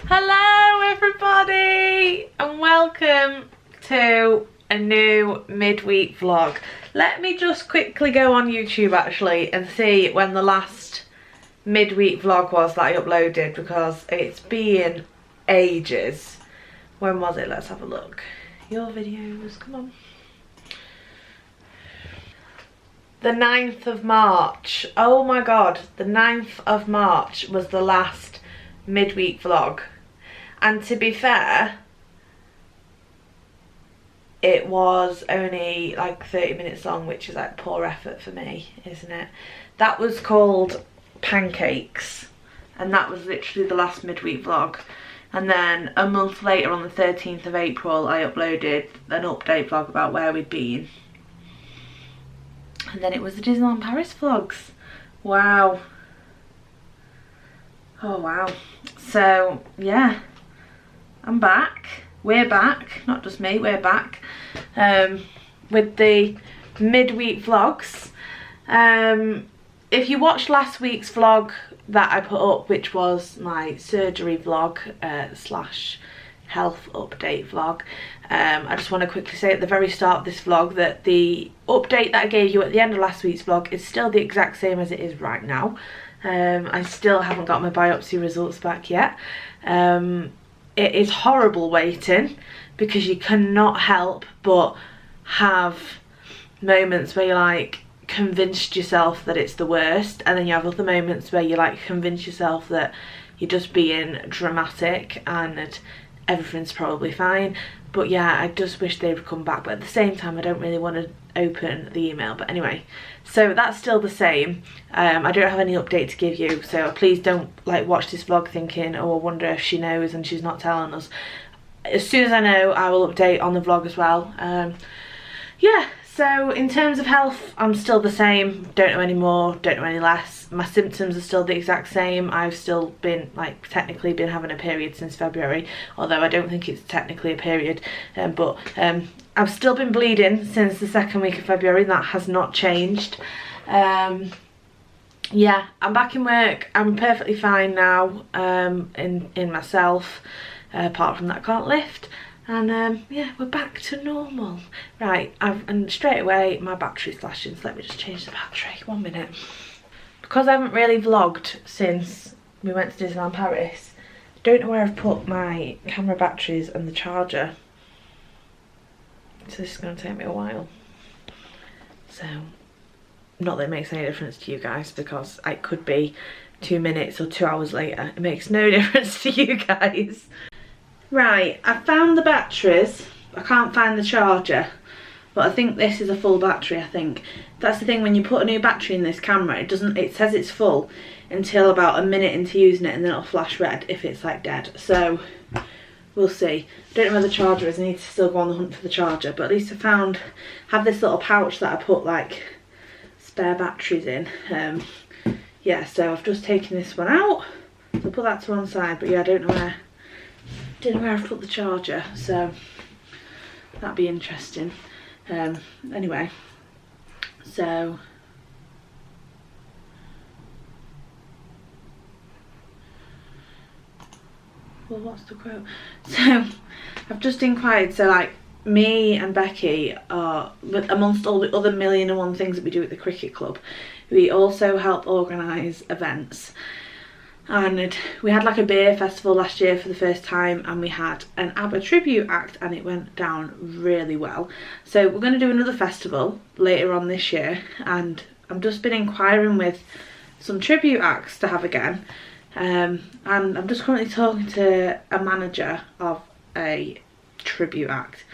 Hello everybody and welcome to a new midweek vlog. Let me just quickly go on YouTube actually and see when the last midweek vlog was that I uploaded, because it's been ages. When was it? Let's have a look. Your videos, come on. The 9th of March. Oh my god, the 9th of March was the last midweek vlog. And to be fair, it was only like 30 minutes long, which is like poor effort for me, isn't it? That was called Pancakes, and that was literally the last midweek vlog. And then a month later, on the 13th of April, I uploaded an update vlog about where we'd been. And then it was the Disneyland Paris vlogs. Wow. Oh wow. So yeah, I'm back. We're back, not just me, we're back with the midweek vlogs. If you watched last week's vlog that I put up, which was my surgery vlog slash health update vlog, I just want to quickly say at the very start of this vlog that the update that I gave you at the end of last week's vlog is still the exact same as it is right now. I still haven't got my biopsy results back yet. It is horrible waiting, because you cannot help but have moments where you're like convinced yourself that it's the worst, and then you have other moments where you like convince yourself that you're just being dramatic and everything's probably fine. But yeah, I just wish they would come back, but at the same time I don't really want to open the email. But anyway, so that's still the same. I don't have any update to give you, so please don't like watch this vlog thinking, oh, I wonder if she knows and she's not telling us. As soon as I know, I will update on the vlog as well. Yeah, so in terms of health, I'm still the same. Don't know any more, don't know any less. My symptoms are still the exact same. I've still been, like, technically been having a period since February, although I don't think it's technically a period. But I've still been bleeding since the second week of February. That has not changed. Yeah, I'm back in work. I'm perfectly fine now in myself, apart from that I can't lift. And yeah, we're back to normal. Right, and straight away my battery's flashing, so let me just change the battery. 1 minute. Because I haven't really vlogged since we went to Disneyland Paris, I don't know where I've put my camera batteries and the charger. So this is going to take me a while. So, not that it makes any difference to you guys, because it could be 2 minutes or 2 hours later. It makes no difference to you guys. Right, I found the batteries. I can't find the charger, but I think this is a full battery. I think that's the thing, when you put a new battery in this camera, it says it's full until about a minute into using it, and then it'll flash red if it's like dead. So we'll see. I don't know where the charger is. I need to still go on the hunt for the charger, but at least I have this little pouch that I put like spare batteries in. Yeah, so I've just taken this one out. I'll put that to one side, but yeah, I don't know where I've put the charger, so that'd be interesting. Anyway, so well, what's the quote? So I've just inquired, so like me and Becky are, amongst all the other 1,000,001 things that we do at the cricket club, we also help organise events. And we had like a beer festival last year for the first time, and we had an ABBA tribute act, and it went down really well. So we're going to do another festival later on this year, and I've just been inquiring with some tribute acts to have again. And I'm just currently talking to a manager of a tribute act,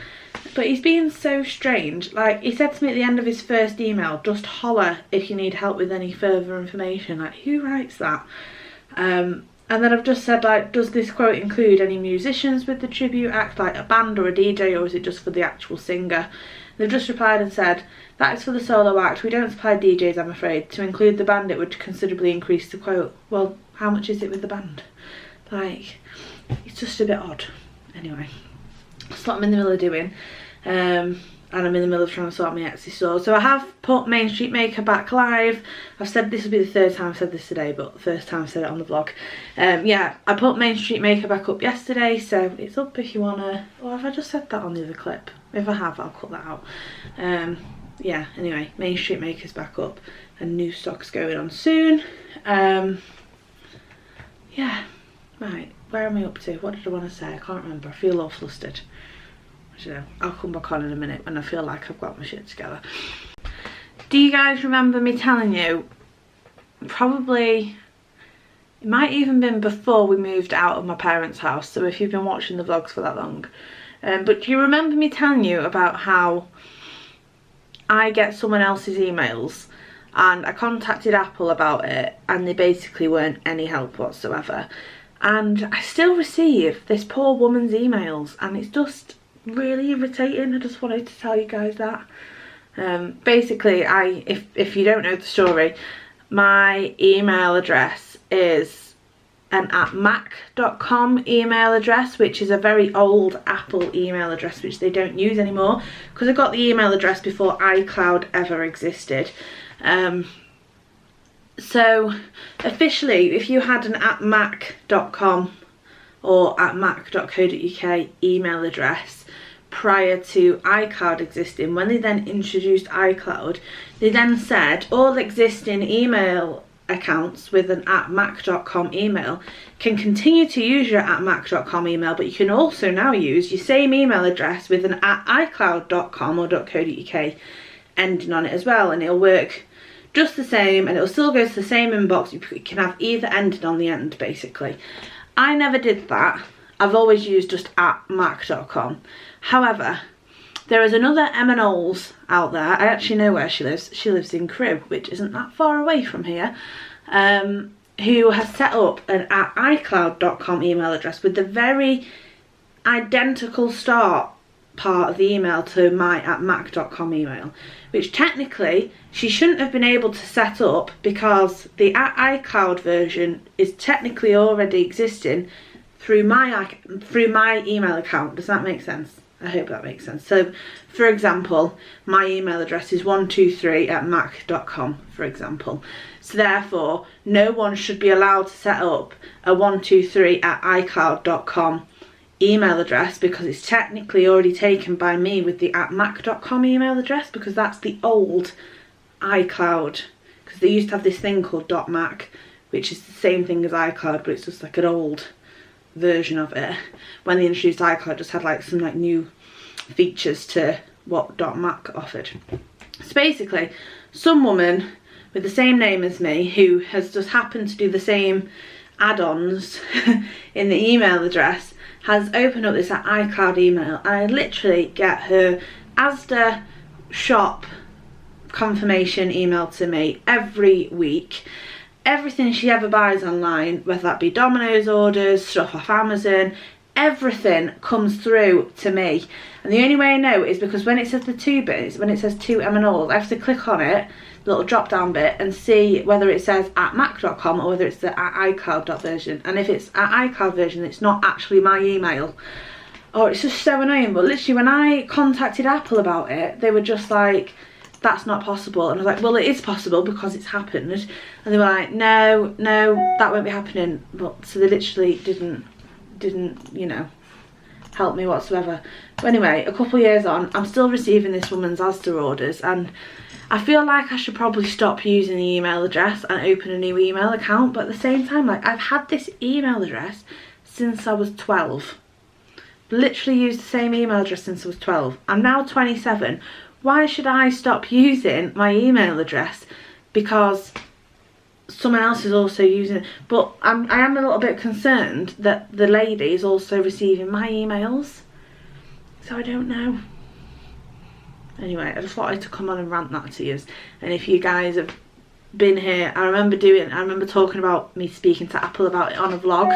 but he's being so strange. Like, he said to me at the end of his first email, just holler if you need help with any further information. Like, who writes that? And then I've just said, like, does this quote include any musicians with the tribute act, like a band or a DJ, or is it just for the actual singer? They've just replied and said, that is for the solo act. We don't supply DJs, I'm afraid. To include the band, it would considerably increase the quote. Well, how much is it with the band? Like, it's just a bit odd. Anyway, that's what I'm in the middle of doing. and I'm in the middle of trying to sort my Etsy store. So I have put Main Street Maker back live. I've said this will be the third time I've said this today, but the first time I said it on the vlog. Yeah, I put Main Street Maker back up yesterday, so it's up if you wanna, or have I just said that on the other clip? If I have, I'll cut that out. Yeah, anyway, Main Street Maker's back up and new stock's going on soon. Yeah, right, where am I up to? What did I want to say? I can't remember. I feel all flustered. I don't know. I'll come back on in a minute when I feel like I've got my shit together. Do you guys remember me telling you, probably, it might even been before we moved out of my parents' house, so if you've been watching the vlogs for that long, but do you remember me telling you about how I get someone else's emails and I contacted Apple about it and they basically weren't any help whatsoever, and I still receive this poor woman's emails and it's just really irritating. I just wanted to tell you guys that. Basically, if you don't know the story, my email address is an @mac.com email address, which is a very old Apple email address which they don't use anymore, because I got the email address before iCloud ever existed. So officially, if you had an @mac.com or @mac.co.uk email address prior to iCloud existing, when they then introduced iCloud, they then said all existing email accounts with an @mac.com email can continue to use your @mac.com email, but you can also now use your same email address with an @icloud.com or .co.uk ending on it as well, and it'll work just the same and it'll still go to the same inbox. You can have either ending on the end, basically. I never did that. I've always used just @mac.com. However, there is another Emma Knowles out there. I actually know where she lives. She lives in Crewe, which isn't that far away from here, who has set up an @icloud.com email address with the very identical start part of the email to my @mac.com email, which technically she shouldn't have been able to set up because the iCloud version is technically already existing through my email account. Does that make sense? I hope that makes sense. So, for example, my email address is 123@mac.com, for example. So therefore, no one should be allowed to set up a 123@icloud.com email address because it's technically already taken by me with the @mac.com email address, because that's the old iCloud. Because they used to have this thing called .mac, which is the same thing as iCloud, but it's just like an old version of it. When they introduced iCloud, just had like some like new features to what .mac offered. So basically, some woman with the same name as me who has just happened to do the same add-ons in the email address has opened up this iCloud email, and I literally get her Asda shop confirmation email to me every week. Everything she ever buys online, whether that be Domino's orders, stuff off Amazon, everything comes through to me. And the only way I know is because when it says the two bits, when it says to Emma Knowles, I have to click on it, the little drop down bit, and see whether it says @mac.com or whether it's the @iCloud version. And if it's @iCloud version, it's not actually my email. Oh, it's just so annoying. But literally when I contacted Apple about it, they were just like, that's not possible. And I was like, well, it is possible because it's happened. And they were like, no, that won't be happening. But so they literally didn't, you know, help me whatsoever. But anyway, a couple of years on, I'm still receiving this woman's Asda orders, and I feel like I should probably stop using the email address and open a new email account. But at the same time, like, I've had this email address since I was 12. Literally used the same email address since I was 12. I'm now 27. Why should I stop using my email address because someone else is also using it? But I am a little bit concerned that the lady is also receiving my emails. So I don't know. Anyway, I just wanted to come on and rant that to you. And if you guys have been here, I remember talking about me speaking to Apple about it on a vlog.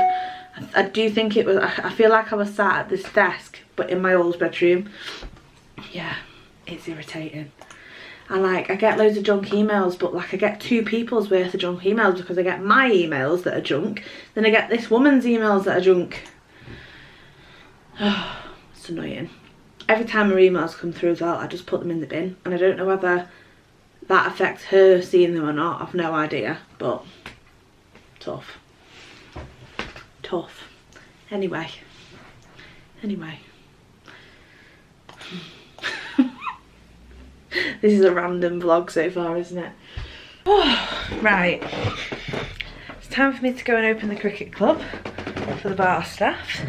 I do think it was, I feel like I was sat at this desk, but in my old bedroom. Yeah. It's irritating. And like, I get loads of junk emails, but like I get 2 people's worth of junk emails because I get my emails that are junk, then I get this woman's emails that are junk. Oh, it's annoying. every time her emails come through as well, I just put them in the bin, and I don't know whether that affects her seeing them or not. I've no idea, but tough. Anyway. This is a random vlog so far, isn't it? Right, it's time for me to go and open the cricket club for the bar staff.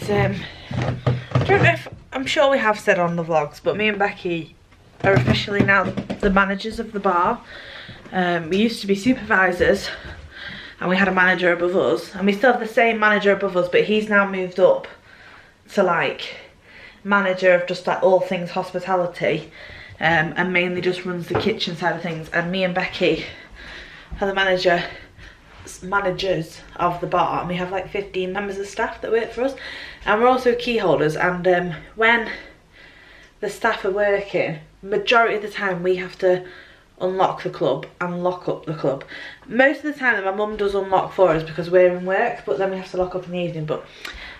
I don't know if, I'm sure we have said on the vlogs, but me and Becky are officially now the managers of the bar. We used to be supervisors, and we had a manager above us, and we still have the same manager above us, but he's now moved up to like manager of just like all things hospitality, and mainly just runs the kitchen side of things. And me and Becky are the managers of the bar, and we have like 15 members of staff that work for us, and we're also key holders. And when the staff are working, majority of the time we have to unlock the club and lock up the club. Most of the time my mum does unlock for us because we're in work, but then we have to lock up in the evening. But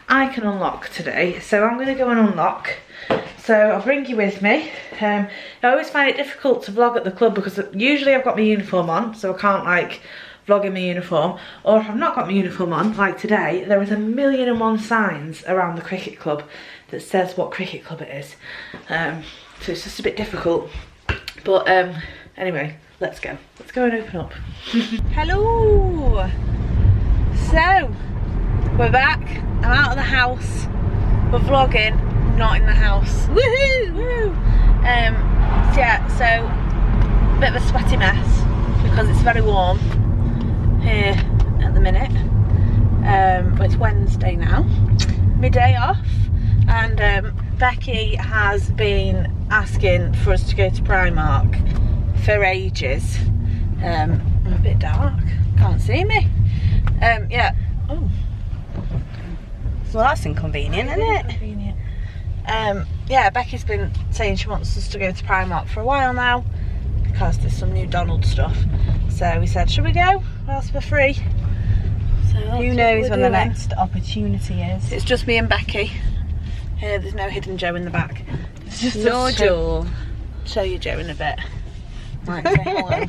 I can unlock today, so I'm going to go and unlock. So I'll bring you with me. I always find it difficult to vlog at the club because usually I've got my uniform on, so I can't like vlog in my uniform. Or if I've not got my uniform on, like today, there is 1,000,001 signs around the cricket club that says what cricket club it is. So it's just a bit difficult. But anyway, let's go and open up. Hello. So we're back. I'm out of the house. We're vlogging, not in the house. Woohoo! Woo! So yeah, so a bit of a sweaty mess because it's very warm here at the minute. But it's Wednesday now, my day off, and Becky has been asking for us to go to Primark for ages. I'm a bit dark, can't see me. Yeah. Oh. Well, that's inconvenient, isn't it? Inconvenient. Yeah, Becky's been saying she wants us to go to Primark for a while now because there's some new Donald stuff. So we said, should we go? Whilst we're free. So who knows when the next opportunity is? It's just me and Becky. There's no hidden Joe in the back. It's just no Joe. Show you Joe in a bit. Right, say hello.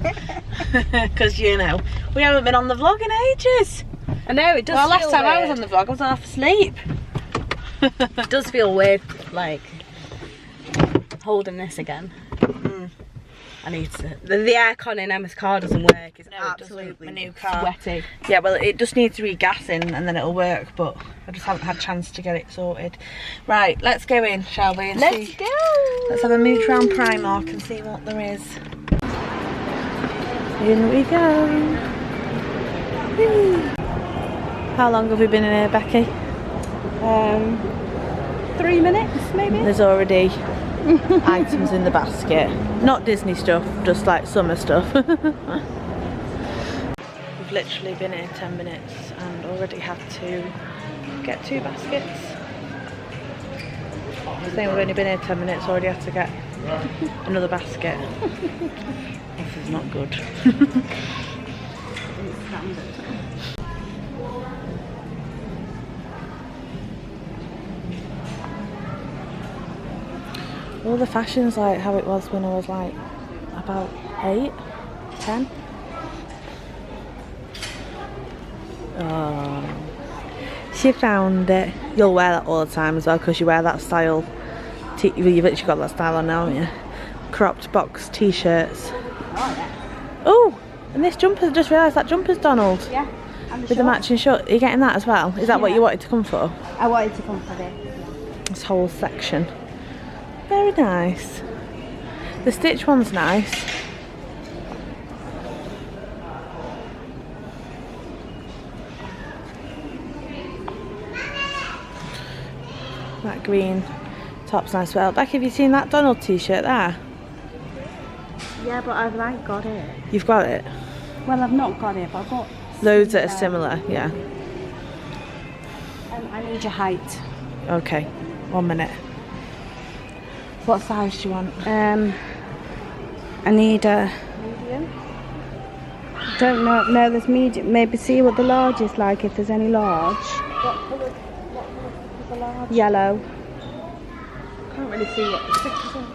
Because you know, we haven't been on the vlog in ages. I know, it does well, feel last time weird. I was on the vlog, I was half asleep. It does feel weird, like, holding this again. I need to... The aircon in Emma's car doesn't work. It's absolutely my new car. Sweaty. Yeah, well, it just needs re-gassing and then it'll work, but I just haven't had a chance to get it sorted. Right, let's go in, shall we? And let's go! Let's have a mooch around Primark and see what there is. In we go. Whee. How long have we been in here, Becky? 3 minutes, maybe? There's already items in the basket. Not Disney stuff, just like summer stuff. We've literally been here 10 minutes and already had to get 2 baskets. Saying we've only been here 10 minutes, already had to get another basket. This is not good. All the fashion's like how it was when I was like about 8, 10. Oh, she found it. You'll wear that all the time as well because you wear that style. You've literally got that style on now, haven't you? Cropped box t-shirts. Oh yeah. Oh, and this jumper, I just realised that jumper's Donald. Yeah. With the matching shirt. Are you getting that as well? Is that what you wanted to come for? I wanted to come for this. This whole section. Very nice. The stitch one's nice. That green top's nice as well. Becky, have you seen that Donald t-shirt there? Yeah, but I've like got it. You've got it? Well, I've not got it, but I've got loads that are similar, yeah. I need your height. Okay, 1 minute. What size do you want? I need a medium. Don't know. No, there's medium. Maybe see what the large is like. If there's any large. What colour is the large? Yellow. Can't really see what the stickers are.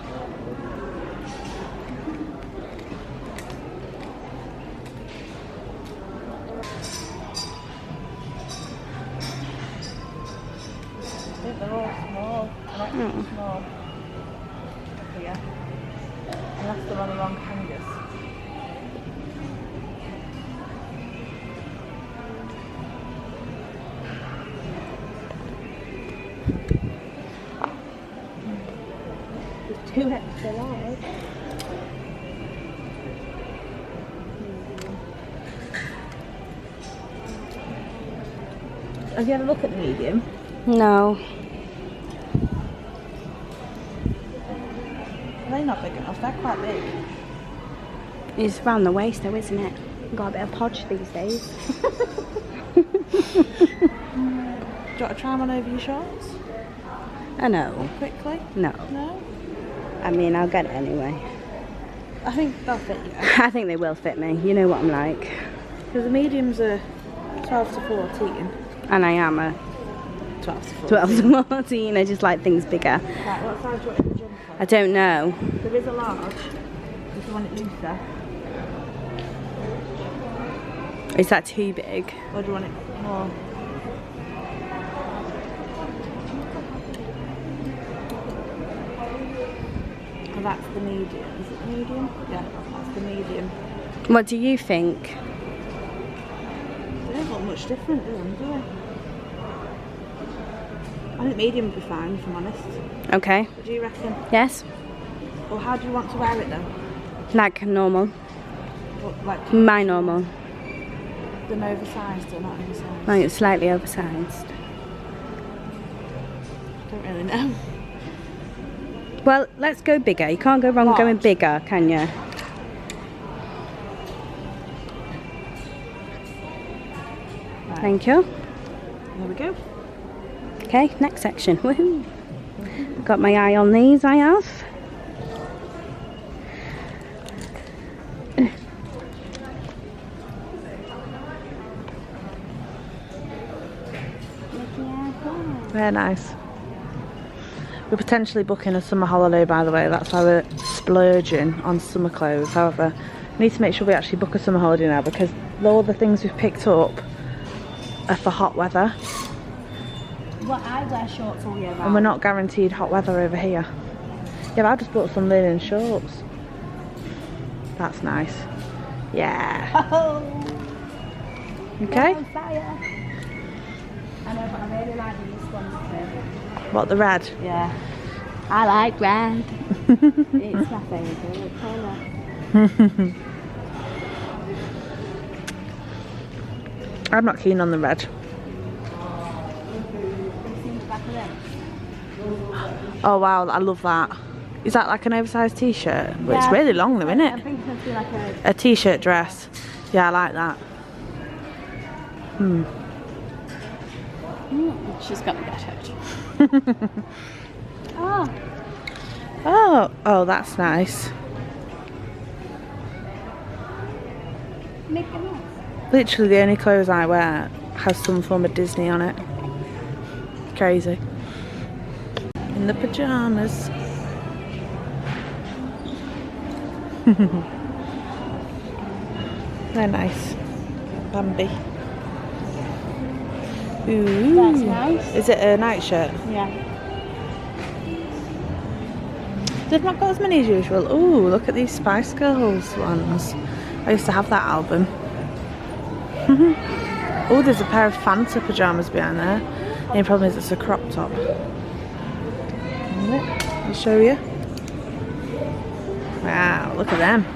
I think they're all small. Small. Here. Unless they're on the wrong hangers. There's 2 extra large. Have you had a look at the medium? No. They're not big enough, they're quite big. It's around the waist though, isn't it? Got a bit of podge these days. Do you want to try one over your shorts? I know. Quickly? No. No? I mean, I'll get it anyway. I think they'll fit you. I think they will fit me. You know what I'm like. Because the mediums are 12 to 14. And I am a 12 to 14. 12 to 14. I just like things bigger. Right, what size do you want in the jumper? I don't know. There is a large. If you want it looser. Is that too big? Or do you want it more? Well, that's the medium. Is it the medium? Yeah, that's the medium. What do you think? They don't look much different, do they? I think medium would be fine, if I'm honest. Okay. What do you reckon? Yes? Or how do you want to wear it though? Like normal. What, like My normal. them oversized or not oversized? Like slightly oversized. Don't really know. Well, let's go bigger. You can't go wrong What? going bigger, can you? Right. Thank you. There we go. Okay, next section. Woohoo! Got my eye on these, I have. Very nice. We're potentially booking a summer holiday, by the way. That's why we're splurging on summer clothes. However, we need to make sure we actually book a summer holiday now, because all the things we've picked up are for hot weather. Well, I wear shorts all year round. And we're not guaranteed hot weather over here. Yeah, but I just bought some linen shorts. That's nice. Yeah. Oh, Okay. on fire. I know, but I really like these ones too. What, the red? Yeah. I like red. It's my favourite colour. I'm not keen on the red. Oh wow, I love that. Is that like an oversized t-shirt? Well, it's really long though, isn't I it? think it's like A t-shirt dress. Yeah, I like that. she's gonna get it. Oh, Oh, that's nice. Mickey Mouse. Literally the only clothes I wear has some form of Disney on it. Crazy. In the pyjamas. They're nice. Bambi. Ooh. That's nice. Is it a nightshirt? Yeah. They've not got as many as usual. Ooh, look at these Spice Girls ones. I used to have that album. Oh, there's a pair of Fanta pyjamas behind there. The only problem is it's a crop top. I'll show you. Wow, look at them.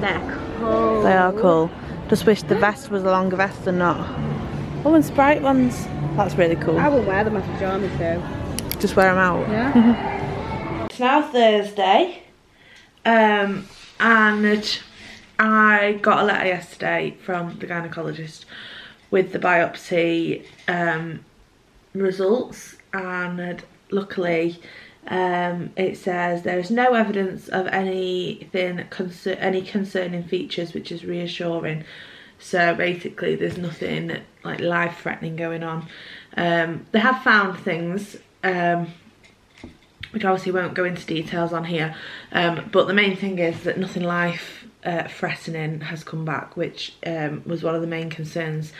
They're cool. They are cool. Just wish the vest was a longer vest than not. Oh, and Sprite ones. That's really cool. I wouldn't wear them as pyjamas though. Just wear them out. Yeah. It's now Thursday, and I got a letter yesterday from the gynaecologist with the biopsy results, and luckily it says there is no evidence of any concerning features, which is reassuring. So basically there's nothing like life-threatening going on. They have found things which obviously won't go into details on here, but the main thing is that nothing life threatening has come back, which was one of the main concerns,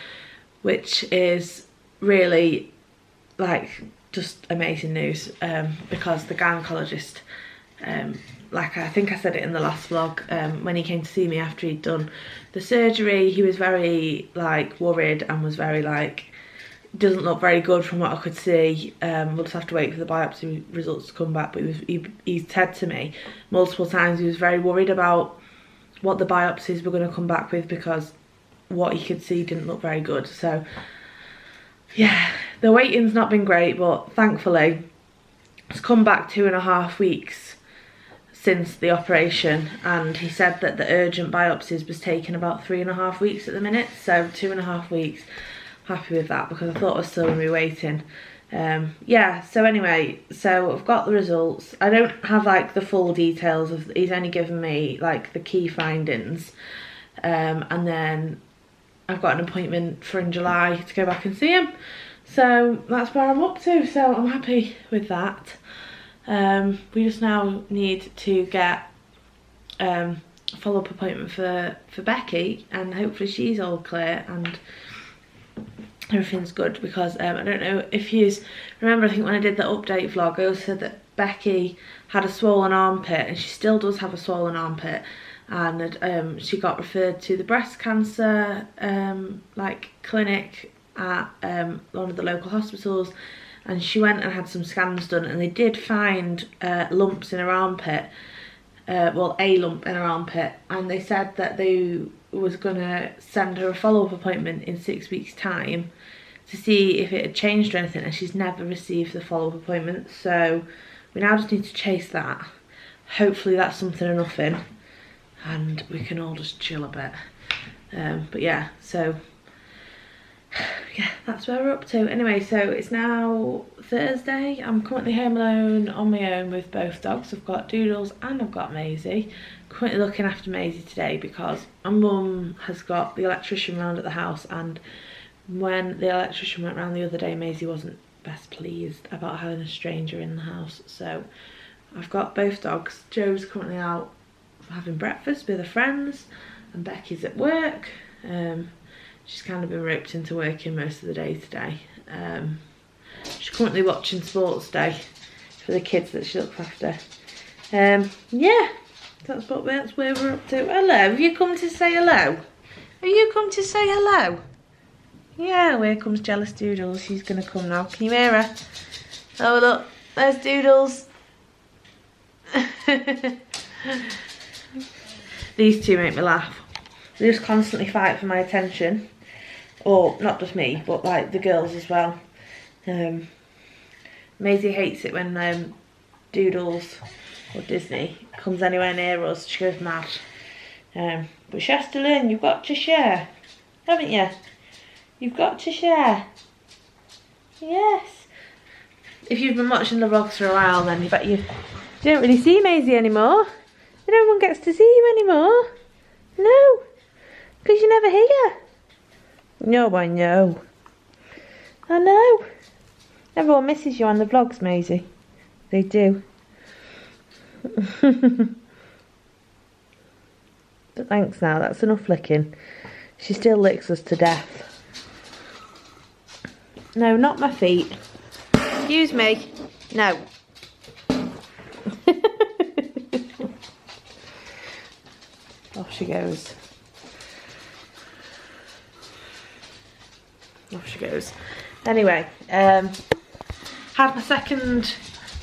which is really like just amazing news, because the gynecologist, like I think I said it in the last vlog, when he came to see me after he'd done the surgery, he was very like worried and was very like, doesn't look very good from what I could see. We'll just have to wait for the biopsy results to come back. But he said to me multiple times he was very worried about what the biopsies were going to come back with, because what he could see didn't look very good. So yeah, the waiting's not been great, but thankfully it's come back 2.5 weeks since the operation, and he said that the urgent biopsies was taking about 3.5 weeks at the minute, so 2.5 weeks. Happy with that, because I thought I was still going to be waiting. Yeah, so anyway, so I've got the results. I don't have like the full details of, he's only given me like the key findings, and then I've got an appointment for in July to go back and see him. So that's where I'm up to, so I'm happy with that. We just now need to get a follow-up appointment for Becky, and hopefully she's all clear and everything's good, because I don't know if you remember, I think when I did the update vlog I also said that Becky had a swollen armpit, and she still does have a swollen armpit, and she got referred to the breast cancer like clinic at one of the local hospitals, and she went and had some scans done, and they did find lumps in her armpit, well, a lump in her armpit, and they said that they was gonna send her a follow-up appointment in 6 weeks time to see if it had changed or anything, and she's never received the follow-up appointment, so we now just need to chase that. Hopefully that's something or nothing, and we can all just chill a bit. But yeah, so yeah, that's where we're up to. Anyway, so it's now Thursday. I'm currently home alone on my own with both dogs. I've got Doodles and I've got Maisie. Currently looking after Maisie today because my mum has got the electrician round at the house, and when the electrician went round the other day, Maisie wasn't best pleased about having a stranger in the house. So I've got both dogs. Joe's currently out having breakfast with her friends, and Becky's at work. She's kind of been roped into working most of the day today. She's currently watching Sports Day for the kids that she looks after. Yeah, that's where we're up to. Hello, have you come to say hello? Have you come to say hello? Yeah, here comes Jealous Doodles. She's going to come now. Can you hear her? Oh, look, there's Doodles. These two make me laugh. They just constantly fight for my attention. Or, not just me, but like the girls as well. Maisie hates it when Doodles or Disney comes anywhere near us. She goes mad. But she has to learn. You've got to share, haven't you? You've got to share. Yes. If you've been watching the vlogs for a while, then you bet you don't really see Maisie anymore. No one gets to see you anymore. No. Because you're never here. No, I know. I know. Everyone misses you on the vlogs, Maisie. They do. But thanks now, that's enough licking. She still licks us to death. No, not my feet. Excuse me. No. Off she goes. Off she goes. Anyway, had my second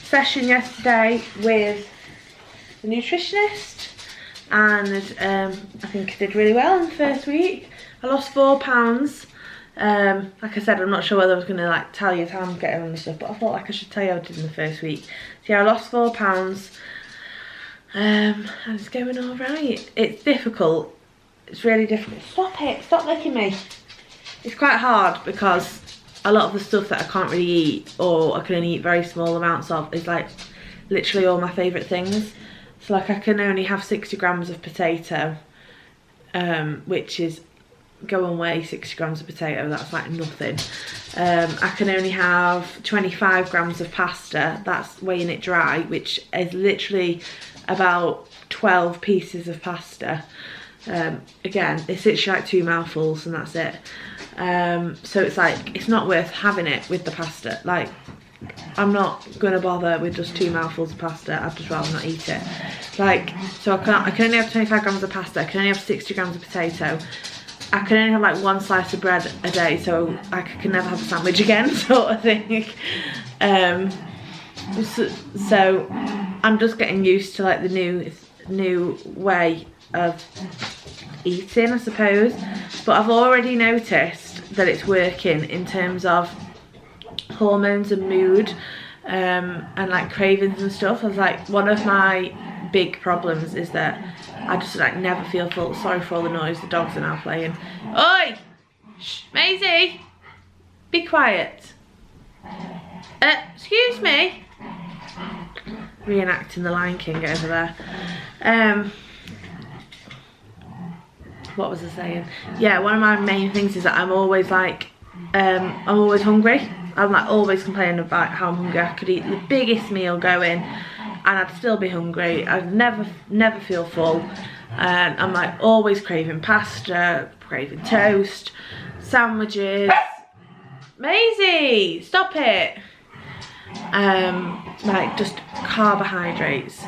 session yesterday with the nutritionist, and I think I did really well in the first week. I lost 4 pounds. Like I said, I'm not sure whether I was going to like tell you how I'm getting on and stuff, but I thought like I should tell you how I did in the first week. So yeah, I lost 4 pounds, and it's going all right. It's difficult. It's really difficult. Stop it! Stop licking me. It's quite hard because a lot of the stuff that I can't really eat, or I can only eat very small amounts of, is like literally all my favourite things. So like I can only have 60 grams of potato, which is go and weigh 60 grams of potato. That's like nothing. I can only have 25 grams of pasta. That's weighing it dry, which is literally about 12 pieces of pasta. Again, it's literally like 2 mouthfuls and that's it. So it's like, it's not worth having it with the pasta. Like, I'm not gonna bother with just 2 mouthfuls of pasta. I'd just rather not eat it. Like, so I can only have 25 grams of pasta. I can only have 60 grams of potato. I can only have like 1 slice of bread a day, so I can never have a sandwich again, sort of thing. So I'm just getting used to like the new way of eating, I suppose. But I've already noticed that it's working in terms of hormones and mood, and like cravings and stuff. I was like, one of my big problems is that I just like never feel full. Sorry for all the noise, the dogs are now playing. Oi! Shh, Maisie! Be quiet. Excuse me? Reenacting the Lion King over there. What was I saying? Yeah, one of my main things is that I'm always like, I'm always hungry. I'm like always complaining about how I'm hungry. I could eat the biggest meal going and I'd still be hungry. I'd never feel full. And I'm like always craving pasta, craving toast, sandwiches. Maisie, stop it. Like just carbohydrates.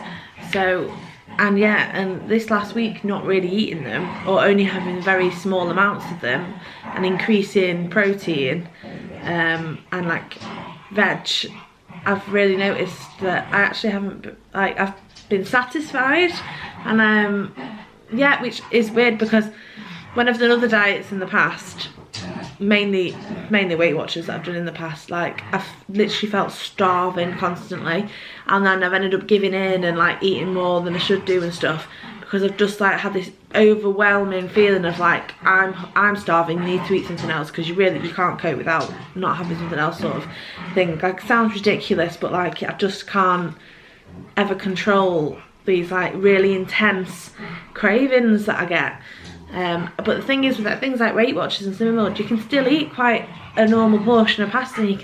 So, and yeah, and this last week not really eating them, or only having very small amounts of them, and increasing protein and like veg, I've really noticed that I actually haven't, like, I've been satisfied. And yeah, which is weird because when I've done other diets in the past, mainly Weight Watchers that I've done in the past, like I've literally felt starving constantly, and then I've ended up giving in and like eating more than I should do and stuff, because I've just like had this overwhelming feeling of like, I'm starving, you need to eat something else, because you can't cope without not having something else, sort of thing. Like, sounds ridiculous, but like I just can't ever control these like really intense cravings that I get. But the thing is with like, things like Weight Watchers and Slimming World, you can still eat quite a normal portion of pasta, and you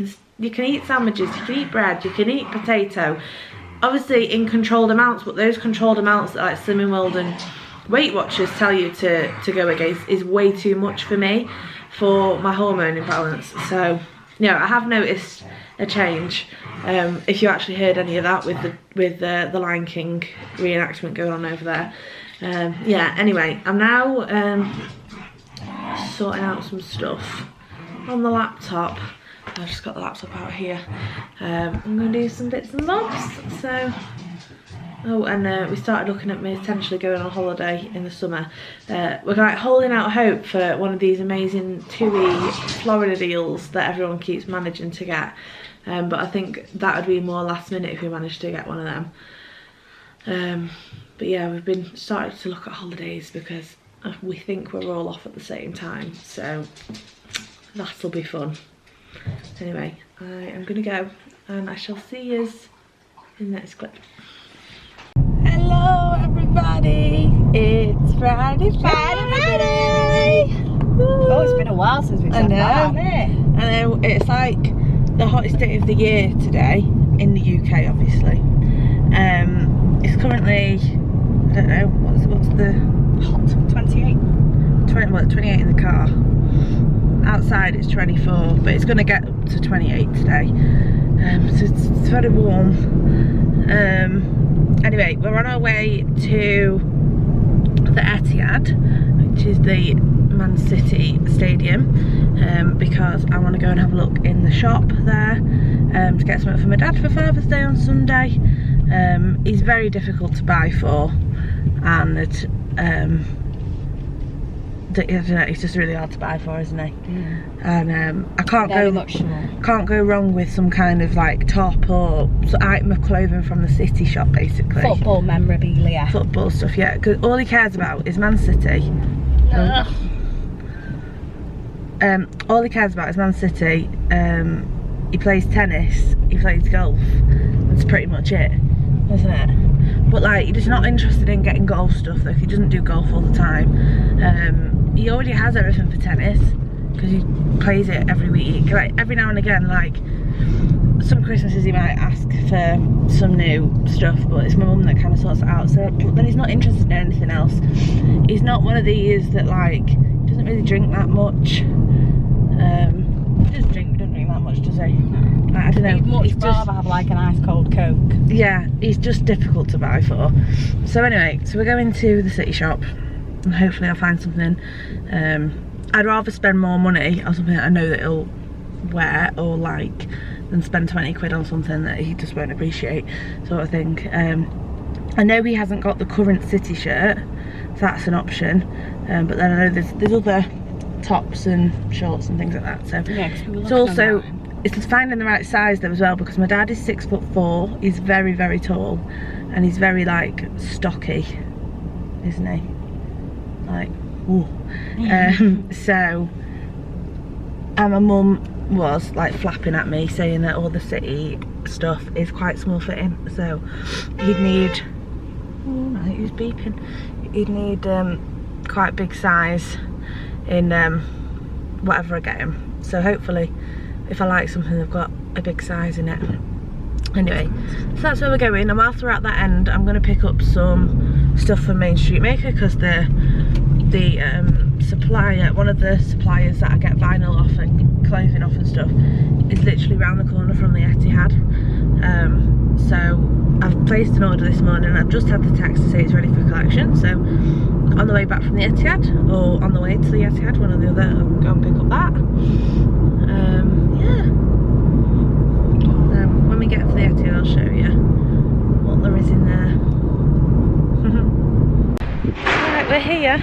can eat sandwiches, you can eat bread, you can eat potato, obviously in controlled amounts. But those controlled amounts that like Slimming World and Weight Watchers tell you to go against is way too much for me, for my hormone imbalance. So yeah, I have noticed a change. If you actually heard any of that with the Lion King reenactment going on over there. Yeah, anyway, I'm now sorting out some stuff on the laptop. I've just got the laptop out here. I'm going to do some bits and bobs. So, oh, and we started looking at potentially going on holiday in the summer. We're like holding out hope for one of these amazing TUI Florida deals that everyone keeps managing to get. But I think that would be more last minute if we managed to get one of them. But yeah, we've been starting to look at holidays because we think we're all off at the same time, so that'll be fun. Anyway, I am gonna go and I shall see you in the next clip. Hello everybody, it's Friday. Oh, it's been a while since we've done that, hasn't it? I know, it's like the hottest day of the year today in the UK, obviously. It's currently, I don't know, what's the hot 28. 28 in the car. Outside it's 24, but it's going to get up to 28 today. So it's very warm. Anyway, we're on our way to the Etihad, which is the Man City Stadium, because I want to go and have a look in the shop there to get something for my dad for Father's Day on Sunday. He's very difficult to buy for, and I don't know, he's just really hard to buy for, isn't he? Mm. And I can't go wrong with some kind of like top or item of clothing from the City shop, basically. Football memorabilia. Football stuff, yeah, because all he cares about is Man City. All he cares about is Man City. He plays tennis, he plays golf. That's pretty much it, isn't it? But like, he's just not interested in getting golf stuff, though. He doesn't do golf all the time. he already has everything for tennis because he plays it every week. Like every now and again, like some Christmases he might ask for some new stuff, but it's my mum that kind of sorts it out. So then he's not interested in anything else. He's not one of these that like doesn't really drink that much. He doesn't drink that much, does he? Like, I don't know. He'd much rather have like an ice cold Coke. Yeah, he's just difficult to buy for. So anyway, so we're going to the city shop and hopefully I'll find something. I'd rather spend more money on something that I know that he'll wear or like than spend 20 quid on something that he just won't appreciate, sort of thing. I know he hasn't got the current city shirt, so that's an option. But then I know there's other tops and shorts and things like that. So yeah, it's also it's finding the right size though as well, because my dad is 6'4". He's very, very tall, and he's very like stocky, isn't he? Like, ooh. So, and my mum was like flapping at me saying that all the city stuff is quite small fitting, so he'd need, oh right, who's beeping? He'd need quite big size in whatever I get him. So hopefully if I like something they've got a big size in it. Anyway, so that's where we're going, and whilst we're at that end I'm going to pick up some stuff from Main Street Maker, because the supplier, one of the suppliers that I get vinyl off and clothing off and stuff, is literally round the corner from the Etihad. So I've placed an order this morning and I've just had the text to say it's ready for collection, so on the way back from the Etihad or on the way to the Etihad, one or the other, I'll go and pick up that. Yeah, so when we get to the Etihad I'll show you what there is in there. Right, we're here.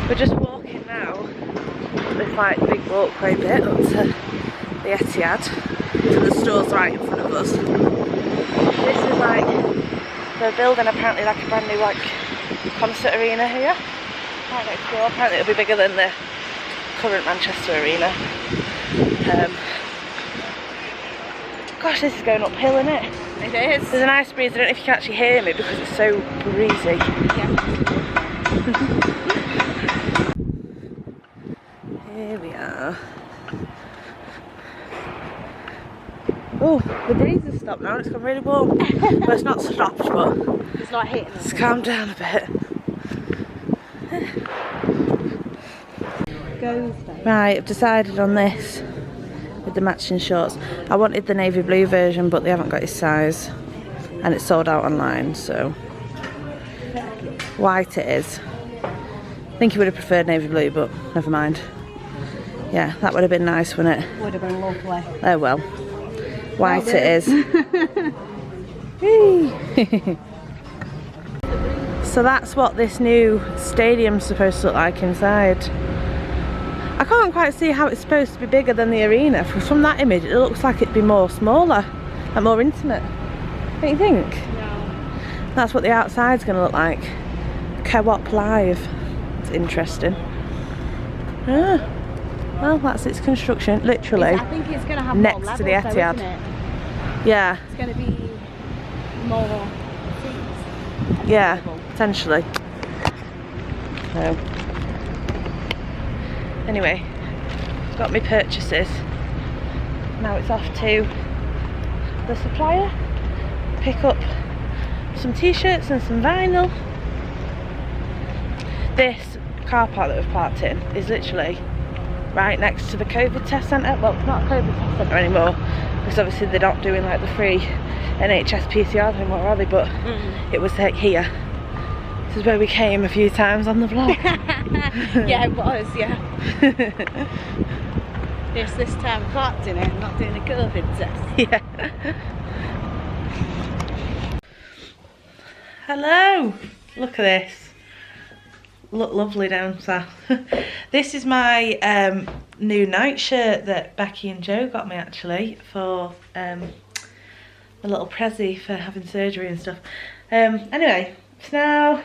We're just walking now, this like big walkway bit up to the Etihad, to the stores right in front of us. This is like, they're building apparently like a brand new like concert arena here, right next door. Apparently it'll be bigger than the current Manchester arena. Gosh, this is going uphill, isn't it? It is. There's a nice breeze. I don't know if you can actually hear me because it's so breezy. Yeah. Here we are. Oh, the breeze has stopped now. It's gone really warm. Well, it's not stopped, but It's not hitting us. it's calmed down a bit. Right, I've decided on this with the matching shorts. I wanted the navy blue version, but they haven't got his size, and it's sold out online. So white it is. I think he would have preferred navy blue, but never mind. Yeah, that would have been nice, wouldn't it? Would have been lovely. Oh well. White it is. So that's what this new stadium's supposed to look like inside. I can't quite see how it's supposed to be bigger than the arena. From that image it looks like it'd be more smaller and more intimate. Don't you think? No. That's what the outside's going to look like. Co-op live. It's interesting. Ah. Well, that's its construction, literally. I think it's going to have next more levels, to the Etihad. though, isn't it? Yeah. It's going to be more seats. Yeah, potentially. So, anyway, got my purchases. Now it's off to the supplier. Pick up some t-shirts and some vinyl. This car park that we've parked in is literally right next to the COVID test centre. Well, it's not a COVID test centre anymore, because obviously they're not doing like the free NHS PCR anymore, are they? But it was like here. This is where we came a few times on the vlog. Yeah, it was, yeah. Yes, this time parked in it, not doing a COVID test. Yeah. Hello! Look at this. Look lovely down south. This is my new nightshirt that Becky and Joe got me actually for a little prezi for having surgery and stuff. Anyway, it's now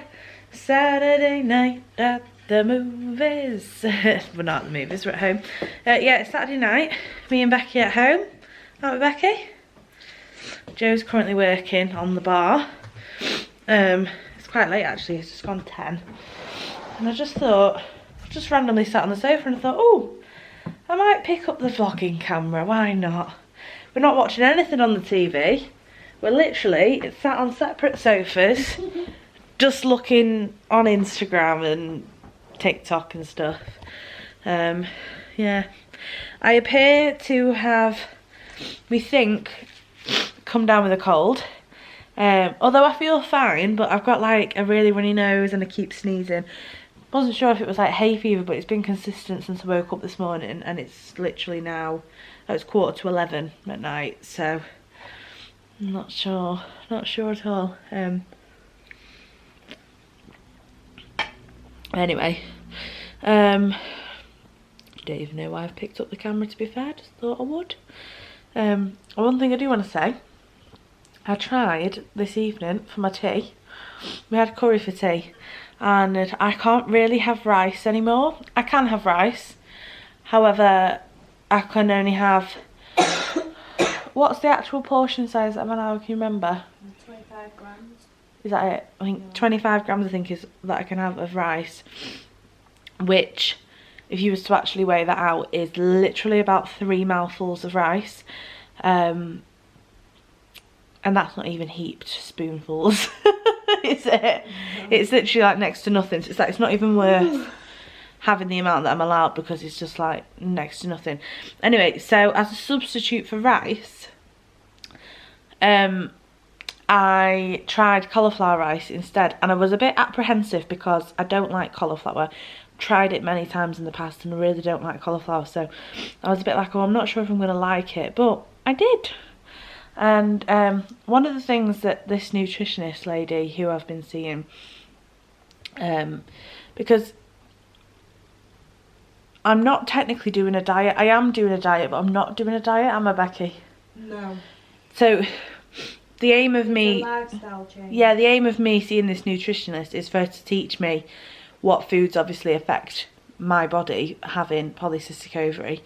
Saturday night at the movies. We're not at the movies, we're at home. Yeah, it's Saturday night. Me and Becky at home. Aren't we, Becky? Joe's currently working on the bar. It's quite late actually, it's just gone 10. And I just thought just randomly sat on the sofa and I thought, oh, I might pick up the vlogging camera, why not? We're not watching anything on the TV. We're literally sat on separate sofas, just looking on Instagram and TikTok and stuff. Yeah. I appear to have, we think, come down with a cold. Although I feel fine, but I've got like a really runny nose and I keep sneezing. Wasn't sure if it was like hay fever, but it's been consistent since I woke up this morning, and it's literally now, it's 11:15 at night, so I'm not sure at all. Anyway, don't even know why I've picked up the camera, to be fair, just thought I would. One thing I do want to say, I tried this evening for my tea, we had curry for tea, and I can't really have rice anymore. I can have rice, however I can only have, what's the actual portion size that I'm allowed, can you remember? 25 grams. Is that it? I think 25 grams I think is that I can have of rice, which if you was to actually weigh that out is literally about 3 mouthfuls of rice, and that's not even heaped spoonfuls. Is it? No. It's literally like next to nothing, so it's like it's not even worth having the amount that I'm allowed, because it's just like next to nothing. Anyway, so as a substitute for rice, I tried cauliflower rice instead, and I was a bit apprehensive because I don't like cauliflower. Tried it many times in the past and I really don't like cauliflower, so I was a bit like, oh, I'm not sure if I'm going to like it, but I did. And one of the things that this nutritionist lady who I've been seeing, because I'm not technically doing a diet, I am doing a diet, but I'm not doing a diet, am I, Becky? No. So the aim of me, lifestyle change. Yeah, the aim of me seeing this nutritionist is for her to teach me what foods obviously affect my body having polycystic ovary,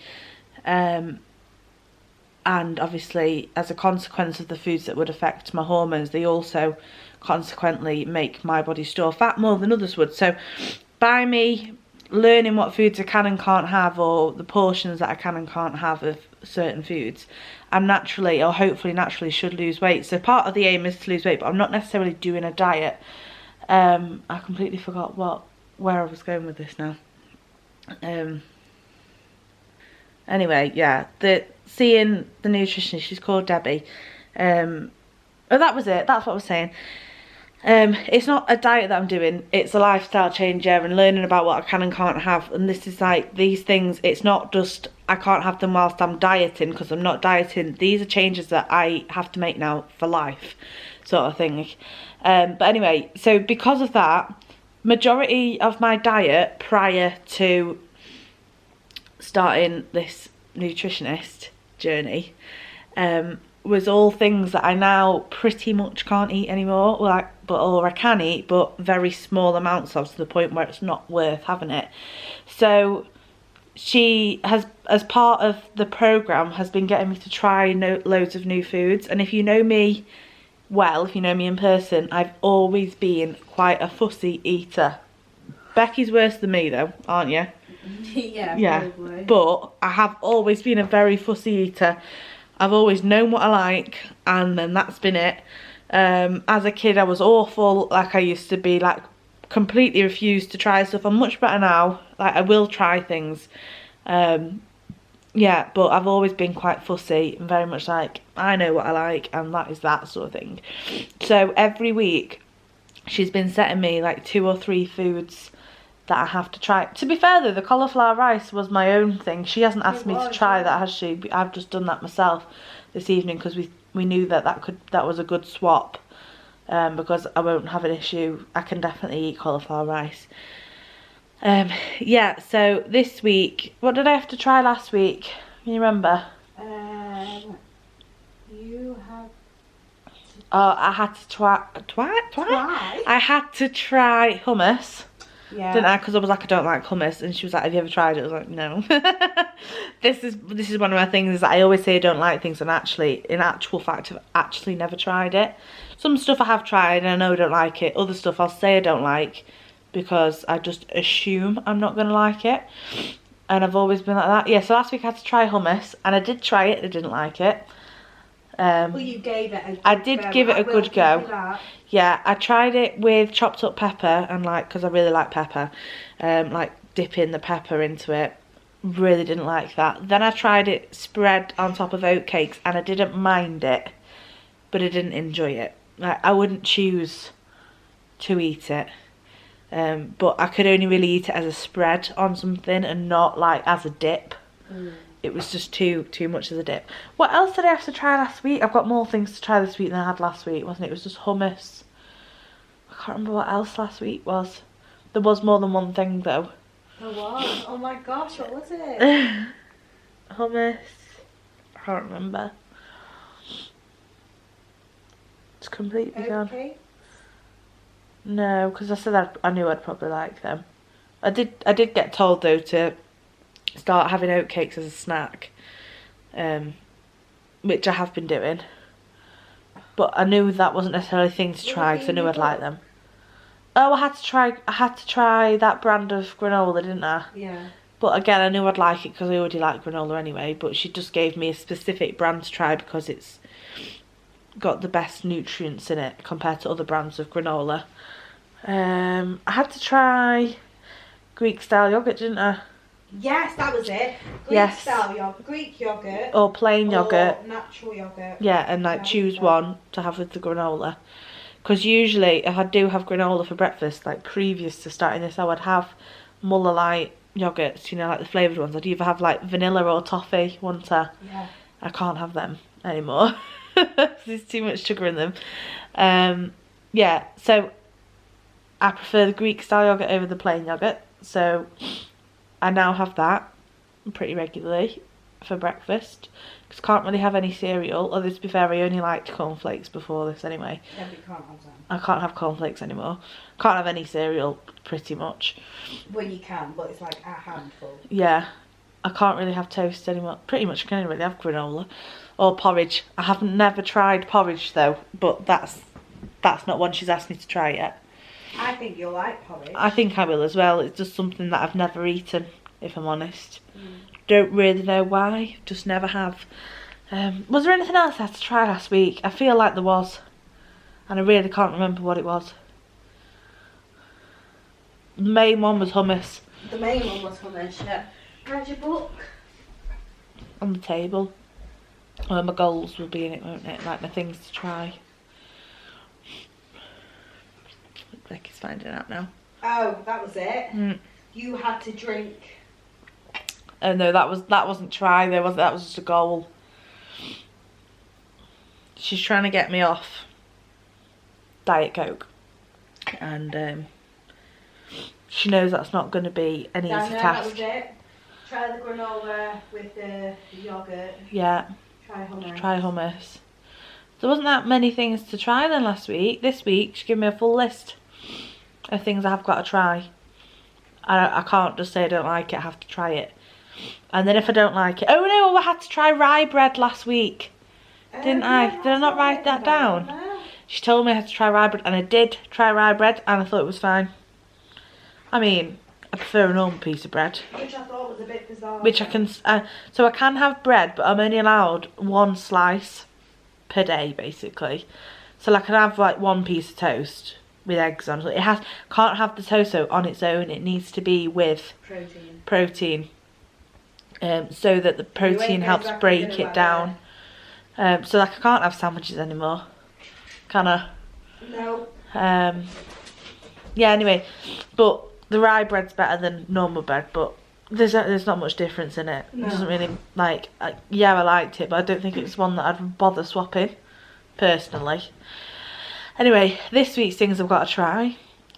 and obviously as a consequence of the foods that would affect my hormones, they also consequently make my body store fat more than others would. So by me learning what foods I can and can't have, or the portions that I can and can't have of certain foods, I'm naturally, or hopefully naturally, should lose weight. So part of the aim is to lose weight, but I'm not necessarily doing a diet. I completely forgot where I was going with this now. Anyway, yeah, seeing the nutritionist, she's called Debbie. Oh, that was it, that's what I was saying. It's not a diet that I'm doing, it's a lifestyle change, yeah, and learning about what I can and can't have. And this is like, these things, it's not just I can't have them whilst I'm dieting, because I'm not dieting. These are changes that I have to make now for life, sort of thing. But anyway, so because of that, majority of my diet prior to starting this nutritionist journey was all things that I now pretty much can't eat anymore, or I can eat, but very small amounts of, to the point where it's not worth having it. So she has, as part of the program, has been getting me to try loads of new foods. And if you know me well, if you know me in person, I've always been quite a fussy eater. Becky's worse than me though, aren't you? Yeah, probably. But I have always been a very fussy eater. I've always known what I like, and then that's been it. As a kid I was awful, like I used to be, like completely refused to try stuff. I'm much better now, like I will try things. Yeah, but I've always been quite fussy and very much like, I know what I like and that is that sort of thing. So every week she's been setting me like 2 or 3 foods that I have to try. To be fair though, the cauliflower rice was my own thing. She hasn't asked me to try that, has she? I've just done that myself this evening because we knew that was a good swap, because I won't have an issue. I can definitely eat cauliflower rice. Yeah, so this week, what did I have to try last week? Can you remember? You have I had to try. I had to try hummus. Yeah. Didn't I? Because I was like, I don't like hummus, and she was like, have you ever tried it? I was like, no. This is one of my things, is that I always say I don't like things, and actually, in actual fact, I've actually never tried it. Some stuff I have tried and I know I don't like it. Other stuff I'll say I don't like, because I just assume I'm not going to like it. And I've always been like that. Yeah, so last week I had to try hummus, and I did try it, I didn't like it. Well, you gave it a good I did go. give it a good go. That. Yeah, I tried it with chopped up pepper, and like, because I really like pepper, like dipping the pepper into it. Really didn't like that. Then I tried it spread on top of oatcakes, and I didn't mind it, but I didn't enjoy it. Like, I wouldn't choose to eat it. But I could only really eat it as a spread on something and not like as a dip. It was just too much as a dip. What else did I have to try last week? I've got more things to try this week than I had last week, wasn't it? It was just hummus. I can't remember what else last week was. There was more than one thing though. There was? Oh my gosh, what was it? Hummus. I can't remember. It's completely gone. Okay. No, because I said I knew I'd probably like them. I did get told though to start having oatcakes as a snack, which I have been doing. But I knew that wasn't necessarily a thing to try because I knew I'd like them. Oh, I had to try that brand of granola, didn't I? Yeah. But again, I knew I'd like it because I already like granola anyway. But she just gave me a specific brand to try because it's got the best nutrients in it compared to other brands of granola. I had to try Greek style yogurt, didn't I? Yes, that was it. Greek style yogurt, Greek yogurt, or plain yogurt, or natural yogurt. Yeah, and like choose one to have with the granola. Because usually, if I do have granola for breakfast, like previous to starting this, I would have Muller Light yogurts, you know, like the flavoured ones. I'd either have like vanilla or toffee, wouldn't I? Yeah. I can't have them anymore. There's too much sugar in them. Yeah, so I prefer the Greek style yogurt over the plain yogurt. So I now have that pretty regularly for breakfast. Because I can't really have any cereal. Although to be fair, I only liked cornflakes before this anyway. Yeah, but you can't have them. I can't have cornflakes anymore. Can't have any cereal pretty much. Well, you can, but it's like a handful. Yeah. I can't really have toast anymore. Pretty much I can only really have granola. Or porridge. I have never tried porridge though. But that's not one she's asked me to try yet. I think you'll like porridge. I think I will as well. It's just something that I've never eaten, if I'm honest. Don't really know why. Just never have. Was there anything else I had to try last week? I feel like there was. And I really can't remember what it was. The main one was hummus. The main one was hummus, yeah. How's your book? On the table. Well, my goals will be in it, won't it? Like my things to try. Becky's finding out now. Oh, that was it? You had to drink. Oh no, that wasn't try. That was just a goal. She's trying to get me off Diet Coke, and she knows that's not going to be an easy task. That was it. Try the granola with the yogurt. Yeah. Try hummus. Try hummus. There wasn't that many things to try then last week. This week she gave me a full list of things I've got to try. I can't just say I don't like it. I have to try it. And then if I don't like it... Oh no, I had to try rye bread last week. Didn't I? Did I not write that down? No. She told me I had to try rye bread, and I did try rye bread, and I thought it was fine. I mean, I prefer a normal piece of bread. Which I thought was a bit bizarre. Which I can... so I can have bread, but I'm only allowed one slice per day, basically. So like, I can have like one piece of toast with eggs on it. Can't have the toast on its own. It needs to be with protein. So that the protein helps break it down. So like, I can't have sandwiches anymore, can I? No. Yeah, anyway, but the rye bread's better than normal bread, but there's not much difference in it. No. It doesn't really, like, yeah, I liked it, but I don't think it's one that I'd bother swapping, personally. Anyway, this week's things I've got to try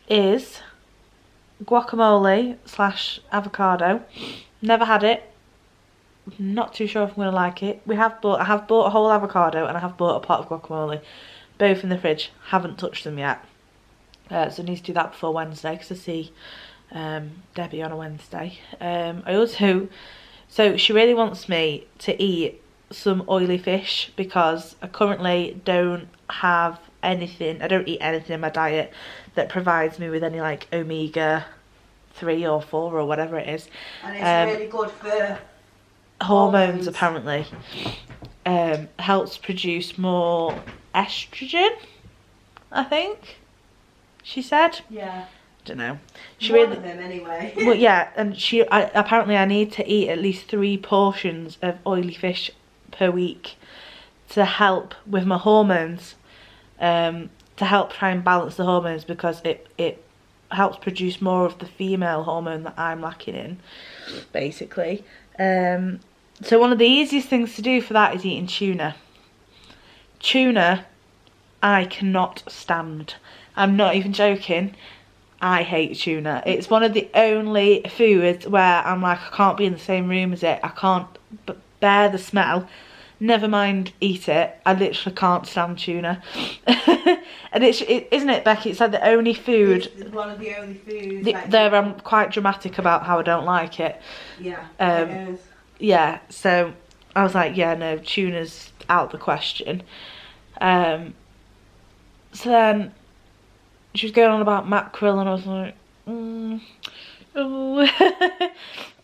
is guacamole / avocado. Never had it. Not too sure if I'm going to like it. I have bought a whole avocado, and I have bought a pot of guacamole. Both in the fridge. Haven't touched them yet. So I need to do that before Wednesday, because I see Debbie on a Wednesday. So she really wants me to eat some oily fish, because I currently don't have anything. I don't eat anything in my diet that provides me with any like omega 3 or 4 or whatever it is. And it's really good for hormones apparently. Helps produce more estrogen, I think she said. Yeah. Don't know. One of them anyway. Well, yeah, and apparently I need to eat at least 3 portions of oily fish per week to help with my hormones, to help try and balance the hormones, because it helps produce more of the female hormone that I'm lacking in, basically. So one of the easiest things to do for that is eating tuna. Tuna, I cannot stand. I'm not even joking. I hate tuna. It's one of the only foods where I'm like, I can't be in the same room as it. I can't bear the smell. Never mind eat it. I literally can't stand tuna. And isn't it, Becky? It's like the only food. It's one of the only foods. I'm quite dramatic about how I don't like it. Yeah. It is. Yeah. So I was like, yeah, no, tuna's out the question. So then she was going on about mackerel, and I was like, oh.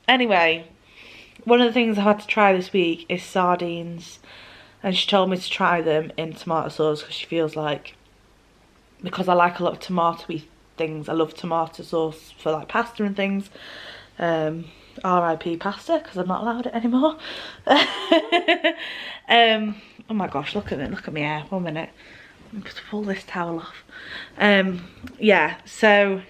Anyway, one of the things I had to try this week is sardines, and she told me to try them in tomato sauce because she feels like, because I like a lot of tomatoey things, I love tomato sauce for like pasta and things. RIP pasta, because I'm not allowed it anymore. Oh my gosh, look at me hair. 1 minute. I'm just pull this towel off. Yeah, so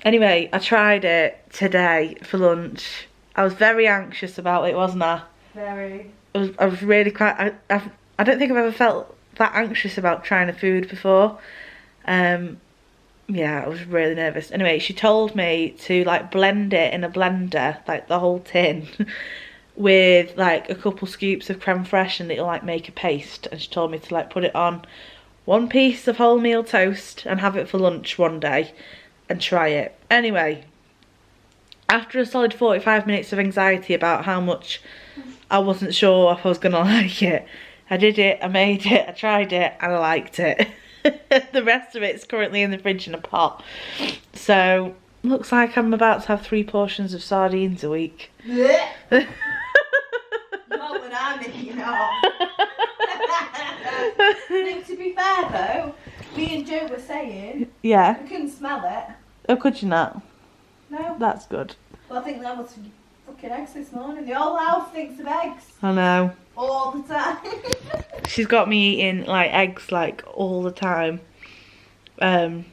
anyway, I tried it today for lunch. I was very anxious about it, wasn't I? Very. I was really quite, I don't think I've ever felt that anxious about trying a food before. Yeah, I was really nervous. Anyway, she told me to like blend it in a blender, like the whole tin, with like a couple scoops of creme fraiche, and it'll like make a paste. And she told me to like put it on 1 piece of wholemeal toast and have it for lunch one day and try it. Anyway, after a solid 45 minutes of anxiety about how much I wasn't sure if I was gonna like it, I did it, I made it, I tried it, and I liked it. The rest of it's currently in the fridge in a pot. So looks like I'm about to have 3 portions of sardines a week. Not when I'm eating off. To be fair though, me and Joe were saying, yeah, we couldn't smell it. Oh, could you not? No. That's good. Well, I think that was fucking eggs this morning. The whole house thinks of eggs. I know. All the time. She's got me eating like eggs like all the time. And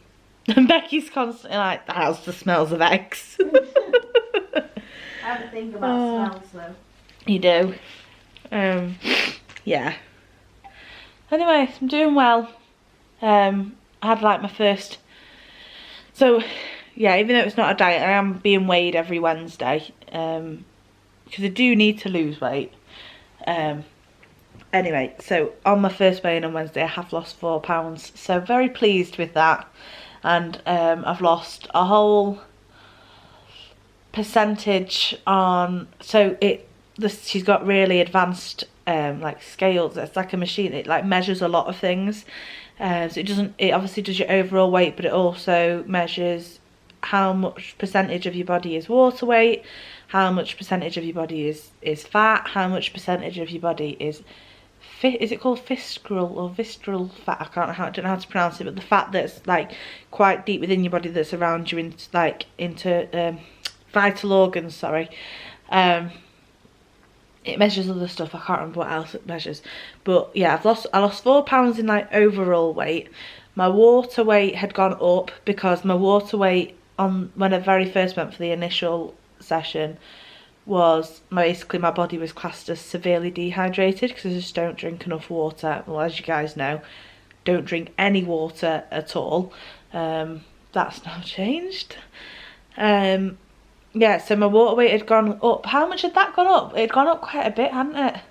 Becky's constantly like, the house just smells of eggs. I have a thing about smells though. You do. Yeah. Anyway, I'm doing well. I had like my first, so yeah, even though it's not a diet, I am being weighed every Wednesday, because I do need to lose weight. Anyway, so on my first weigh-in on Wednesday, I have lost 4 pounds, so very pleased with that. And I've lost a whole percentage on, so she's got really advanced like scales. It's like a machine, it like measures a lot of things. So it obviously does your overall weight, but it also measures how much percentage of your body is water weight, how much percentage of your body is fat, how much percentage of your body is it called visceral or visceral fat? I don't know how to pronounce it, but the fat that's like quite deep within your body that's around you into vital organs, sorry. It measures other stuff, I can't remember what else it measures. But yeah, I lost 4 pounds in like overall weight. My water weight had gone up because my water weight when I very first went for the initial session was basically my body was classed as severely dehydrated because I just don't drink enough water. Well, as you guys know, don't drink any water at all. That's now changed. Yeah, so my water weight had gone up. How much had that gone up? It had gone up quite a bit, hadn't it?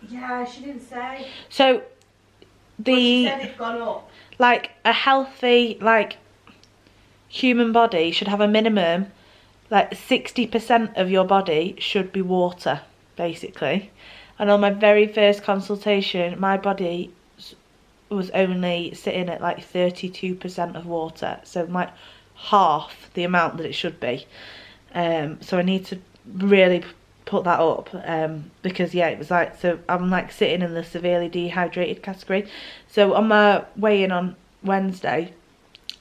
Yeah, she didn't say. So she said it'd gone up. Like a healthy human body should have a minimum, like 60% of your body should be water, basically. And on my very first consultation, my body was only sitting at like 32% of water, so like half the amount that it should be. So I need to really put that up, because yeah, it was like, so I'm like sitting in the severely dehydrated category. So on my weigh-in on Wednesday,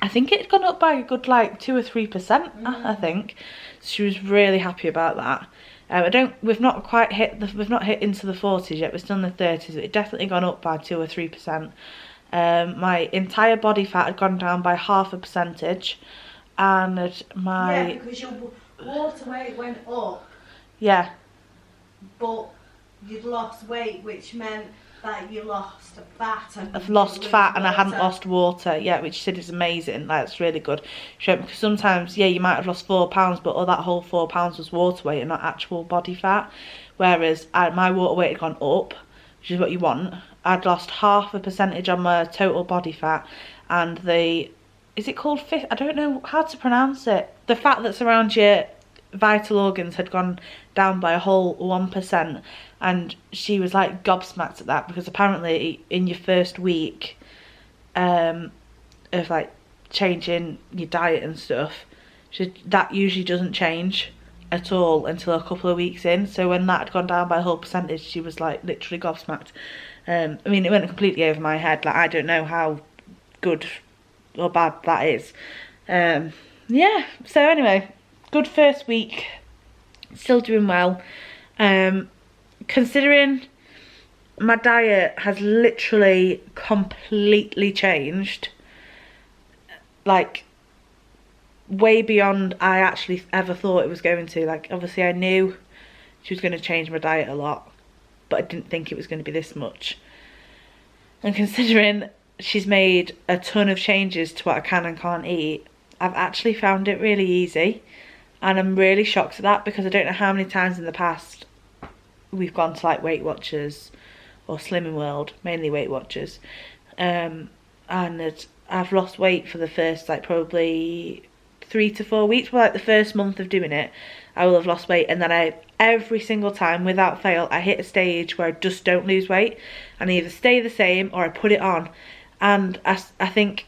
I think it had gone up by a good like 2 or 3%. I think she was really happy about that. We've not hit into the 40s yet. We're still in the 30s, but it definitely gone up by 2 or 3%. My entire body fat had gone down by 0.5%, and my yeah, because your water weight went up. Yeah. But you'd lost weight, which meant that you lost fat. I've lost fat and I hadn't lost water. Yeah, which she said is amazing. Like, it's really good. Because sometimes, yeah, you might have lost 4 pounds, but that whole 4 pounds was water weight and not actual body fat. Whereas my water weight had gone up, which is what you want. I'd lost 0.5% on my total body fat, and is it called fifth? I don't know how to pronounce it. The fat that's around your vital organs had gone down by a whole 1%, and she was like gobsmacked at that, because apparently in your first week of like changing your diet and stuff, that usually doesn't change at all until a couple of weeks in. So when that had gone down by a whole percentage, she was like literally gobsmacked. I mean, it went completely over my head. Like, I don't know how good or bad that is. Yeah, so anyway, good first week, still doing well. Considering my diet has literally completely changed, like way beyond I actually ever thought it was going to. Like, obviously I knew she was going to change my diet a lot, but I didn't think it was going to be this much. And considering she's made a ton of changes to what I can and can't eat, I've actually found it really easy. And I'm really shocked at that, because I don't know how many times in the past we've gone to like Weight Watchers or Slimming World, mainly Weight Watchers, and I've lost weight for the first like probably 3 to 4 weeks. Well, like the first month of doing it, I will have lost weight, and then every single time without fail I hit a stage where I just don't lose weight, and I either stay the same or I put it on. And I think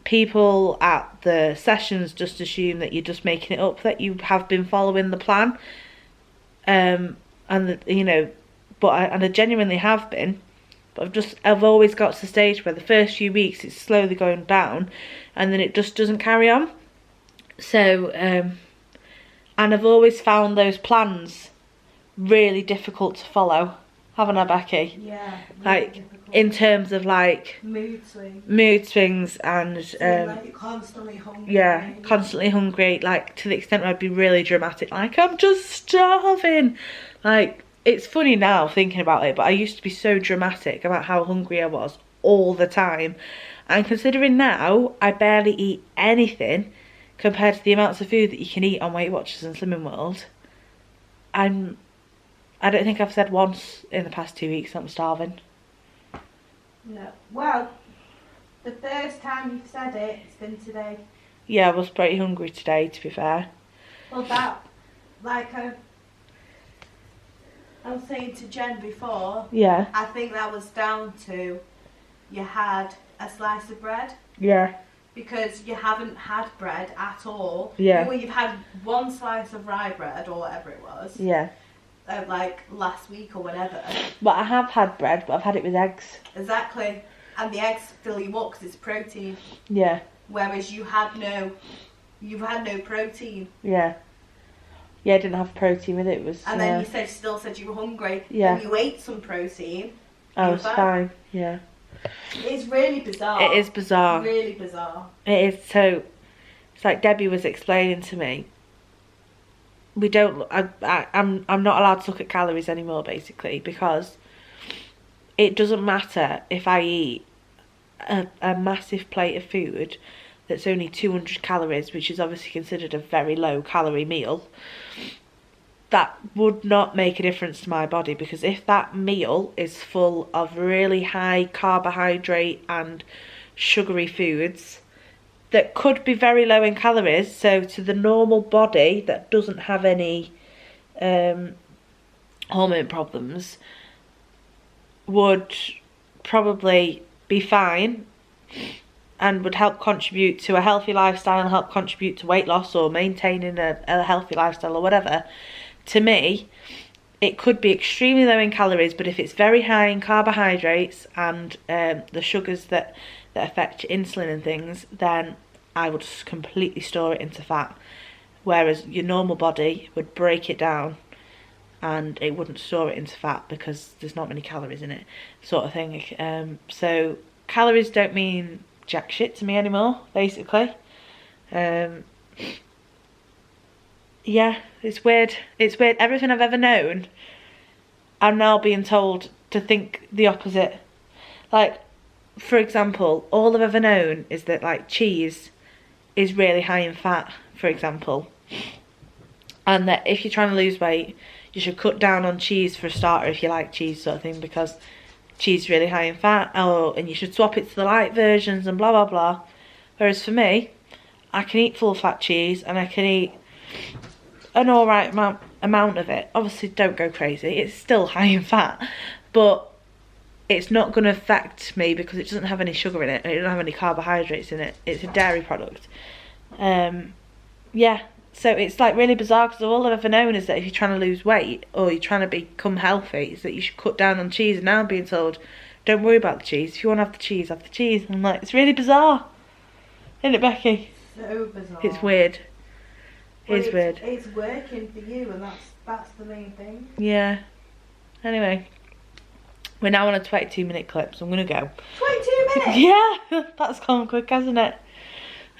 people at the sessions just assume that you're just making it up, that you have been following the plan, and I genuinely have been, but I've always got to the stage where the first few weeks it's slowly going down, and then it just doesn't carry on. So and I've always found those plans really difficult to follow, haven't I, Becky? Yeah. Really like difficult. In terms of like mood swings and so like you're constantly hungry. Yeah, constantly hungry, like to the extent where I'd be really dramatic, like I'm just starving. Like, it's funny now thinking about it, but I used to be so dramatic about how hungry I was all the time. And considering now I barely eat anything compared to the amounts of food that you can eat on Weight Watchers and Slimming World, I don't think I've said once in the past 2 weeks that I'm starving. No. Well, the first time you've said it, it's been today. Yeah, I was pretty hungry today, to be fair. Well, that, like I was saying to Jen before, Yeah. I think that was down to you had a slice of bread. Yeah. Because you haven't had bread at all. Yeah. You've had one slice of rye bread or whatever it was. Yeah. Like last week or whatever. But I have had bread, but I've had it with eggs. Exactly. And the eggs fill you up because it's protein. Yeah. Whereas you've had no protein. Yeah. Yeah, I didn't have protein with it. It was. And then you still said you were hungry. Yeah. And you ate some protein. I was fine. Yeah. It's really bizarre. It is bizarre. Really bizarre. It is. So, it's like Debbie was explaining to me. I'm not allowed to look at calories anymore, basically, because it doesn't matter if I eat a massive plate of food that's only 200 calories, which is obviously considered a very low calorie meal. That would not make a difference to my body, because if that meal is full of really high carbohydrate and sugary foods that could be very low in calories, so to the normal body that doesn't have any hormone problems would probably be fine and would help contribute to a healthy lifestyle, help contribute to weight loss or maintaining a healthy lifestyle or whatever, to me, it could be extremely low in calories, but if it's very high in carbohydrates and the sugars that affect your insulin and things, then I would just completely store it into fat. Whereas your normal body would break it down and it wouldn't store it into fat because there's not many calories in it, sort of thing. So calories don't mean jack shit to me anymore, basically. Yeah, it's weird. It's weird. Everything I've ever known, I'm now being told to think the opposite. Like, for example, all I've ever known is that, like, cheese is really high in fat, for example. And that if you're trying to lose weight, you should cut down on cheese for a starter if you like cheese, sort of thing, because cheese is really high in fat. Oh, and you should swap it to the light versions and blah, blah, blah. Whereas for me, I can eat full fat cheese and I can eat an alright amount of it. Obviously, don't go crazy. It's still high in fat, but it's not going to affect me because it doesn't have any sugar in it and it doesn't have any carbohydrates in it. It's a dairy product. Yeah, so it's like really bizarre because all I've ever known is that if you're trying to lose weight or you're trying to become healthy, is that you should cut down on cheese, and now I'm being told, don't worry about the cheese. If you want to have the cheese, have the cheese. And I'm like, it's really bizarre. Isn't it, Becky? So bizarre. It's weird. It's weird. It's working for you, and that's the main thing. Yeah. Anyway, we're now on a 22-minute clip, so I'm going to go. 22 minutes? Yeah, that's gone quick, hasn't it?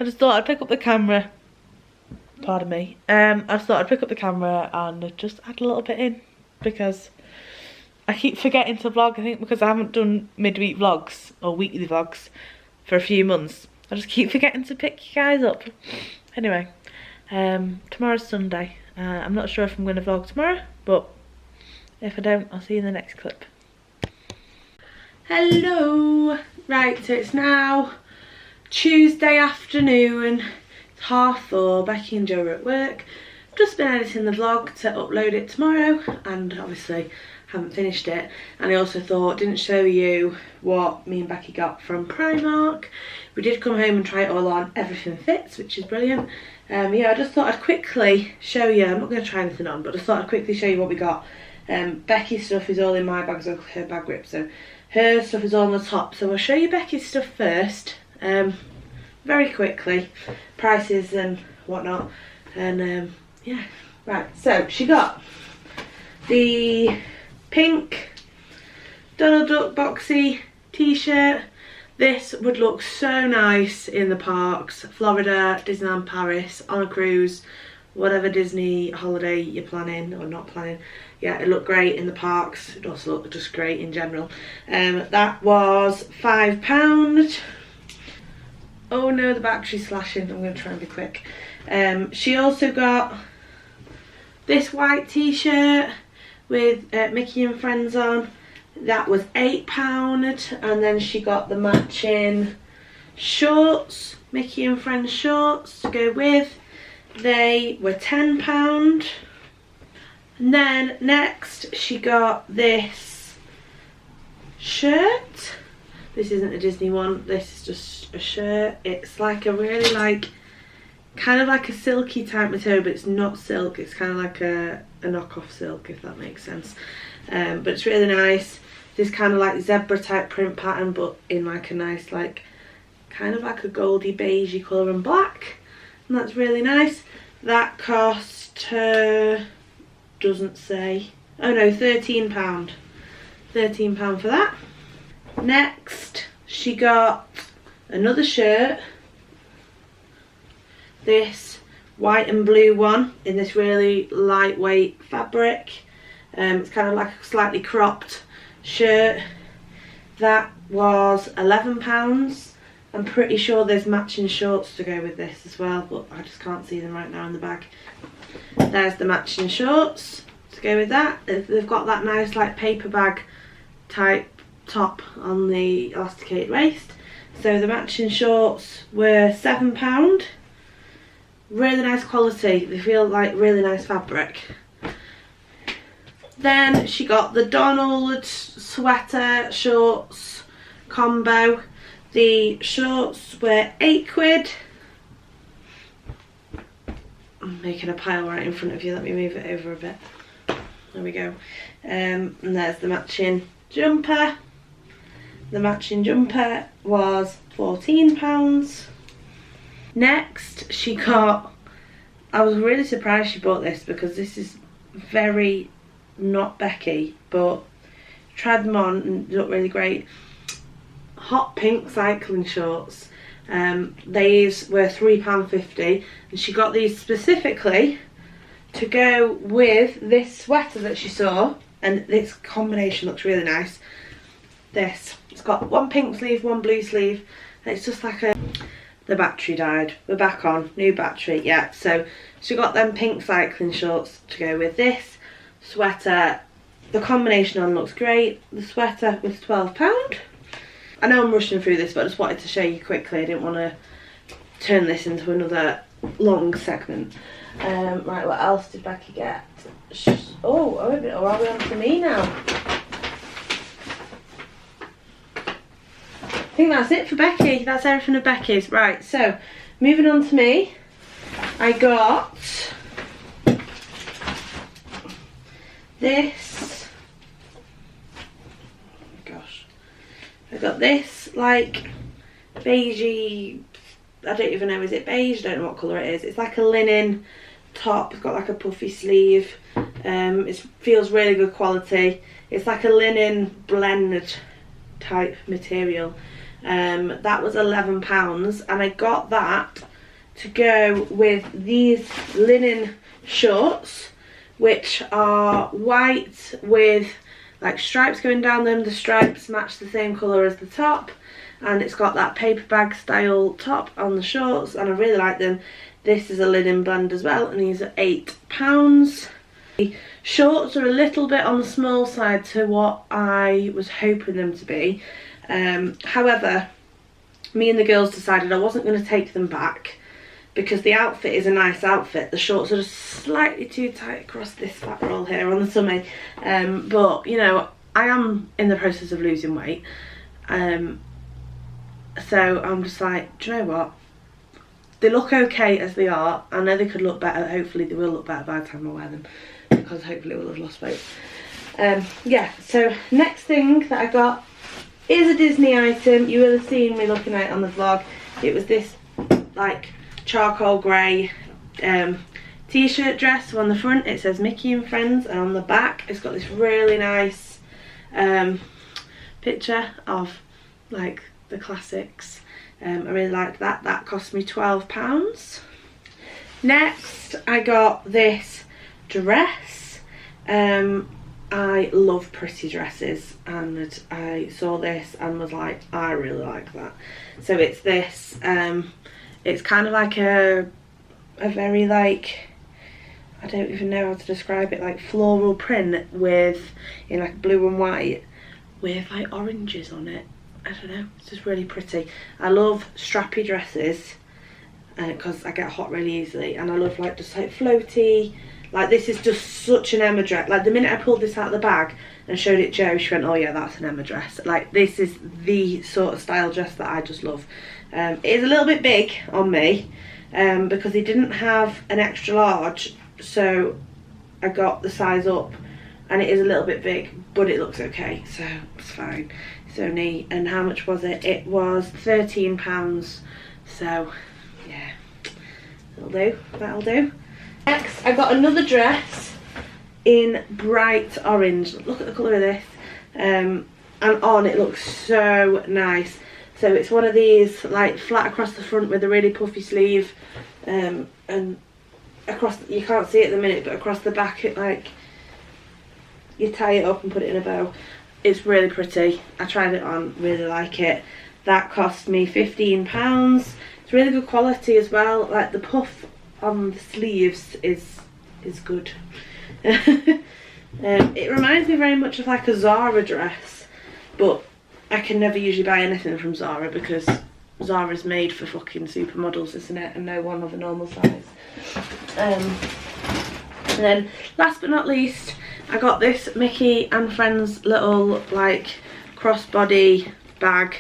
I just thought I'd pick up the camera. Pardon me. I just thought I'd pick up the camera and just add a little bit in because I keep forgetting to vlog. I think because I haven't done midweek vlogs or weekly vlogs for a few months. I just keep forgetting to pick you guys up. Anyway, tomorrow's Sunday. I'm not sure if I'm going to vlog tomorrow, but if I don't, I'll see you in the next clip. Hello. Right, so it's now Tuesday afternoon. It's 4:30. Becky and Joe are at work. I've just been editing the vlog to upload it tomorrow, and obviously haven't finished it. And I also thought, didn't show you what me and Becky got from Primark. We did come home and try it all on. Everything fits, which is brilliant. Yeah, I just thought I'd quickly show you. I'm not going to try anything on, but I thought I'd quickly show you what we got. Becky's stuff is all in my bag, so her bag grip, so her stuff is all on the top. So I'll show you Becky's stuff first, very quickly, prices and whatnot. And yeah, right, so she got the pink Donald Duck boxy t-shirt. This would look so nice in the parks, Florida, Disneyland Paris, on a cruise, whatever Disney holiday you're planning or not planning. Yeah, it looked great in the parks. It also looked just great in general. That was £5. Oh no, the battery's slashing. I'm going to try and be quick. She also got this white t-shirt with Mickey and Friends on. That was £8, and then she got the matching shorts, Mickey and Friends shorts to go with. They were £10. And then next she got this shirt. This isn't a Disney one, this is just a shirt. It's like a really kind of like a silky type material, but it's not silk. It's kind of like a knockoff silk, if that makes sense. But it's really nice. This kind of like zebra type print pattern, but in like a nice kind of like a goldy beigey colour and black. And that's really nice. That cost her, doesn't say, oh no, £13. £13 for that. Next she got another shirt, this white and blue one in this really lightweight fabric. It's kind of like a slightly cropped shirt. That was £11. I'm pretty sure there's matching shorts to go with this as well, but I just can't see them right now in the bag. There's the matching shorts to go with that. They've got that nice like paper bag type top on the elasticated waist. So the matching shorts were £7. Really nice quality. They feel like really nice fabric. Then she got the Donald sweater shorts combo. The shorts were £8. I'm making a pile right in front of you. Let me move it over a bit. There we go. And there's the matching jumper. The matching jumper was £14. Next, she got, I was really surprised she bought this because this is very not Becky, but tried them on and look really great. Hot pink cycling shorts. These were £3.50 and she got these specifically to go with this sweater that she saw, and this combination looks really nice. This, it's got one pink sleeve, one blue sleeve, and it's just like a, the battery died. We're back on, new battery, yeah. So she got them pink cycling shorts to go with this sweater. The combination on looks great. The sweater was £12. I know I'm rushing through this, but I just wanted to show you quickly. I didn't want to turn this into another long segment. Right, what else did Becky get? Oh, are we on to me now? I think that's it for Becky. That's everything of Becky's. Right, so moving on to me. I got this. Oh my gosh. I got this like beigey, I don't even know, is it beige? I don't know what colour it is. It's like a linen top. It's got like a puffy sleeve. It feels really good quality. It's like a linen blend type material. That was £11 and I got that to go with these linen shorts, which are white with like stripes going down them. The stripes match the same colour as the top, and it's got that paper bag style top on the shorts, and I really like them. This is a linen blend as well, and these are £8. The shorts are a little bit on the small side to what I was hoping them to be. However, me and the girls decided I wasn't going to take them back because the outfit is a nice outfit. The shorts are just slightly too tight across this fat roll here on the tummy. But, you know, I am in the process of losing weight. So I'm just like, do you know what? They look okay as they are. I know they could look better. Hopefully they will look better by the time I wear them, because hopefully we'll have lost weight. Yeah, so next thing that I got is a Disney item. You will have seen me looking at it on the vlog. It was this like charcoal grey t-shirt dress. So on the front it says Mickey and Friends, and on the back it's got this really nice picture of like the classics. I really liked that. That cost me £12. Next I got this dress. I love pretty dresses, and I saw this and was like, I really like that. So it's this, it's kind of like a very like, I don't even know how to describe it, like floral print with, in like blue and white with like oranges on it. I don't know, it's just really pretty. I love strappy dresses because I get hot really easily, and I love like just like floaty. Like this is just such an Emma dress. Like the minute I pulled this out of the bag and showed it Jo, she went, oh yeah, that's an Emma dress. Like this is the sort of style dress that I just love. It is a little bit big on me because they didn't have an extra large, so I got the size up, and it is a little bit big, but it looks okay, so it's fine. It's only, and how much was it? It was £13, so yeah, that'll do, that'll do. Next, I got another dress in bright orange. Look at the colour of this. And on it looks so nice. So it's one of these like flat across the front with a really puffy sleeve. And across, you can't see it at the minute, but across the back it like, you tie it up and put it in a bow. It's really pretty. I tried it on, really like it. That cost me £15. It's really good quality as well. Like the puff on the sleeves is good. It reminds me very much of like a Zara dress, but I can never usually buy anything from Zara because Zara's made for fucking supermodels, isn't it, and no one of a normal size. And then last but not least, I got this Mickey and Friends little like crossbody bag.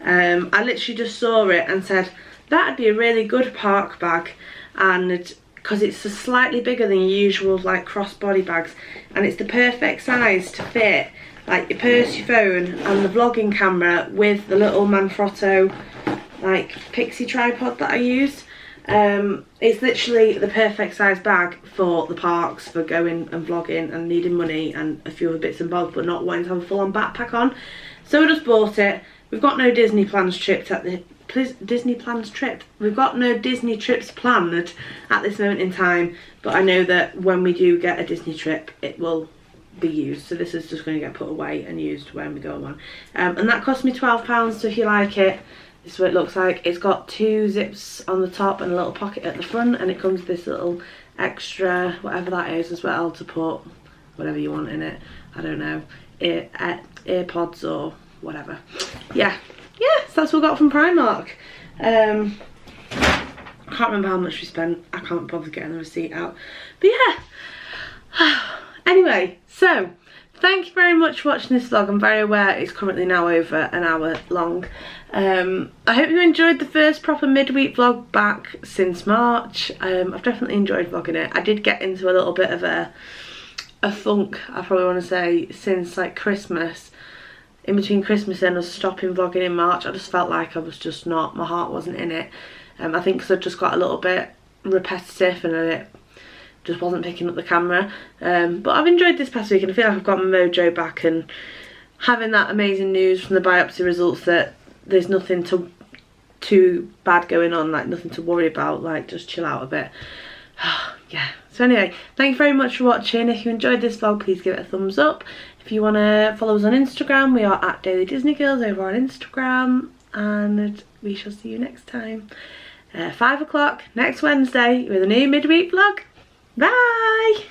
I literally just saw it and said that'd be a really good park bag, and because it's slightly bigger than your usual like crossbody bags, and it's the perfect size to fit like your purse, your phone and the vlogging camera with the little Manfrotto like pixie tripod that I use. It's literally the perfect size bag for the parks, for going and vlogging and needing money and a few other bits and bobs, but not wanting to have a full-on backpack on. So I just bought it. We've got no Disney plans tripped at the We've got no Disney trips planned at this moment in time, but I know that when we do get a Disney trip, it will be used. So this is just going to get put away and used when we go on one. And that cost me £12. So if you like it, this is what it looks like. It's got 2 zips on the top and a little pocket at the front, and it comes with this little extra whatever that is as well to put whatever you want in it. I don't know, earpods or whatever. Yeah, so that's what we got from Primark. I can't remember how much we spent. I can't bother getting the receipt out, but yeah. Anyway, so thank you very much for watching this vlog. I'm very aware it's currently now over an hour long. I hope you enjoyed the first proper midweek vlog back since March. I've definitely enjoyed vlogging it. I did get into a little bit of a funk, I probably want to say, since like Christmas. In between Christmas and us stopping vlogging in March, I just felt like I was just not, my heart wasn't in it. I think because I just got a little bit repetitive and it just wasn't picking up the camera. But I've enjoyed this past week and I feel like I've got my mojo back, and having that amazing news from the biopsy results that there's nothing too bad going on, like nothing to worry about, like just chill out a bit. Yeah, so anyway, thank you very much for watching. If you enjoyed this vlog, please give it a thumbs up. If you want to follow us on Instagram, we are at Daily Disney Girls over on Instagram, and we shall see you next time. 5 o'clock next Wednesday with a new midweek vlog. Bye!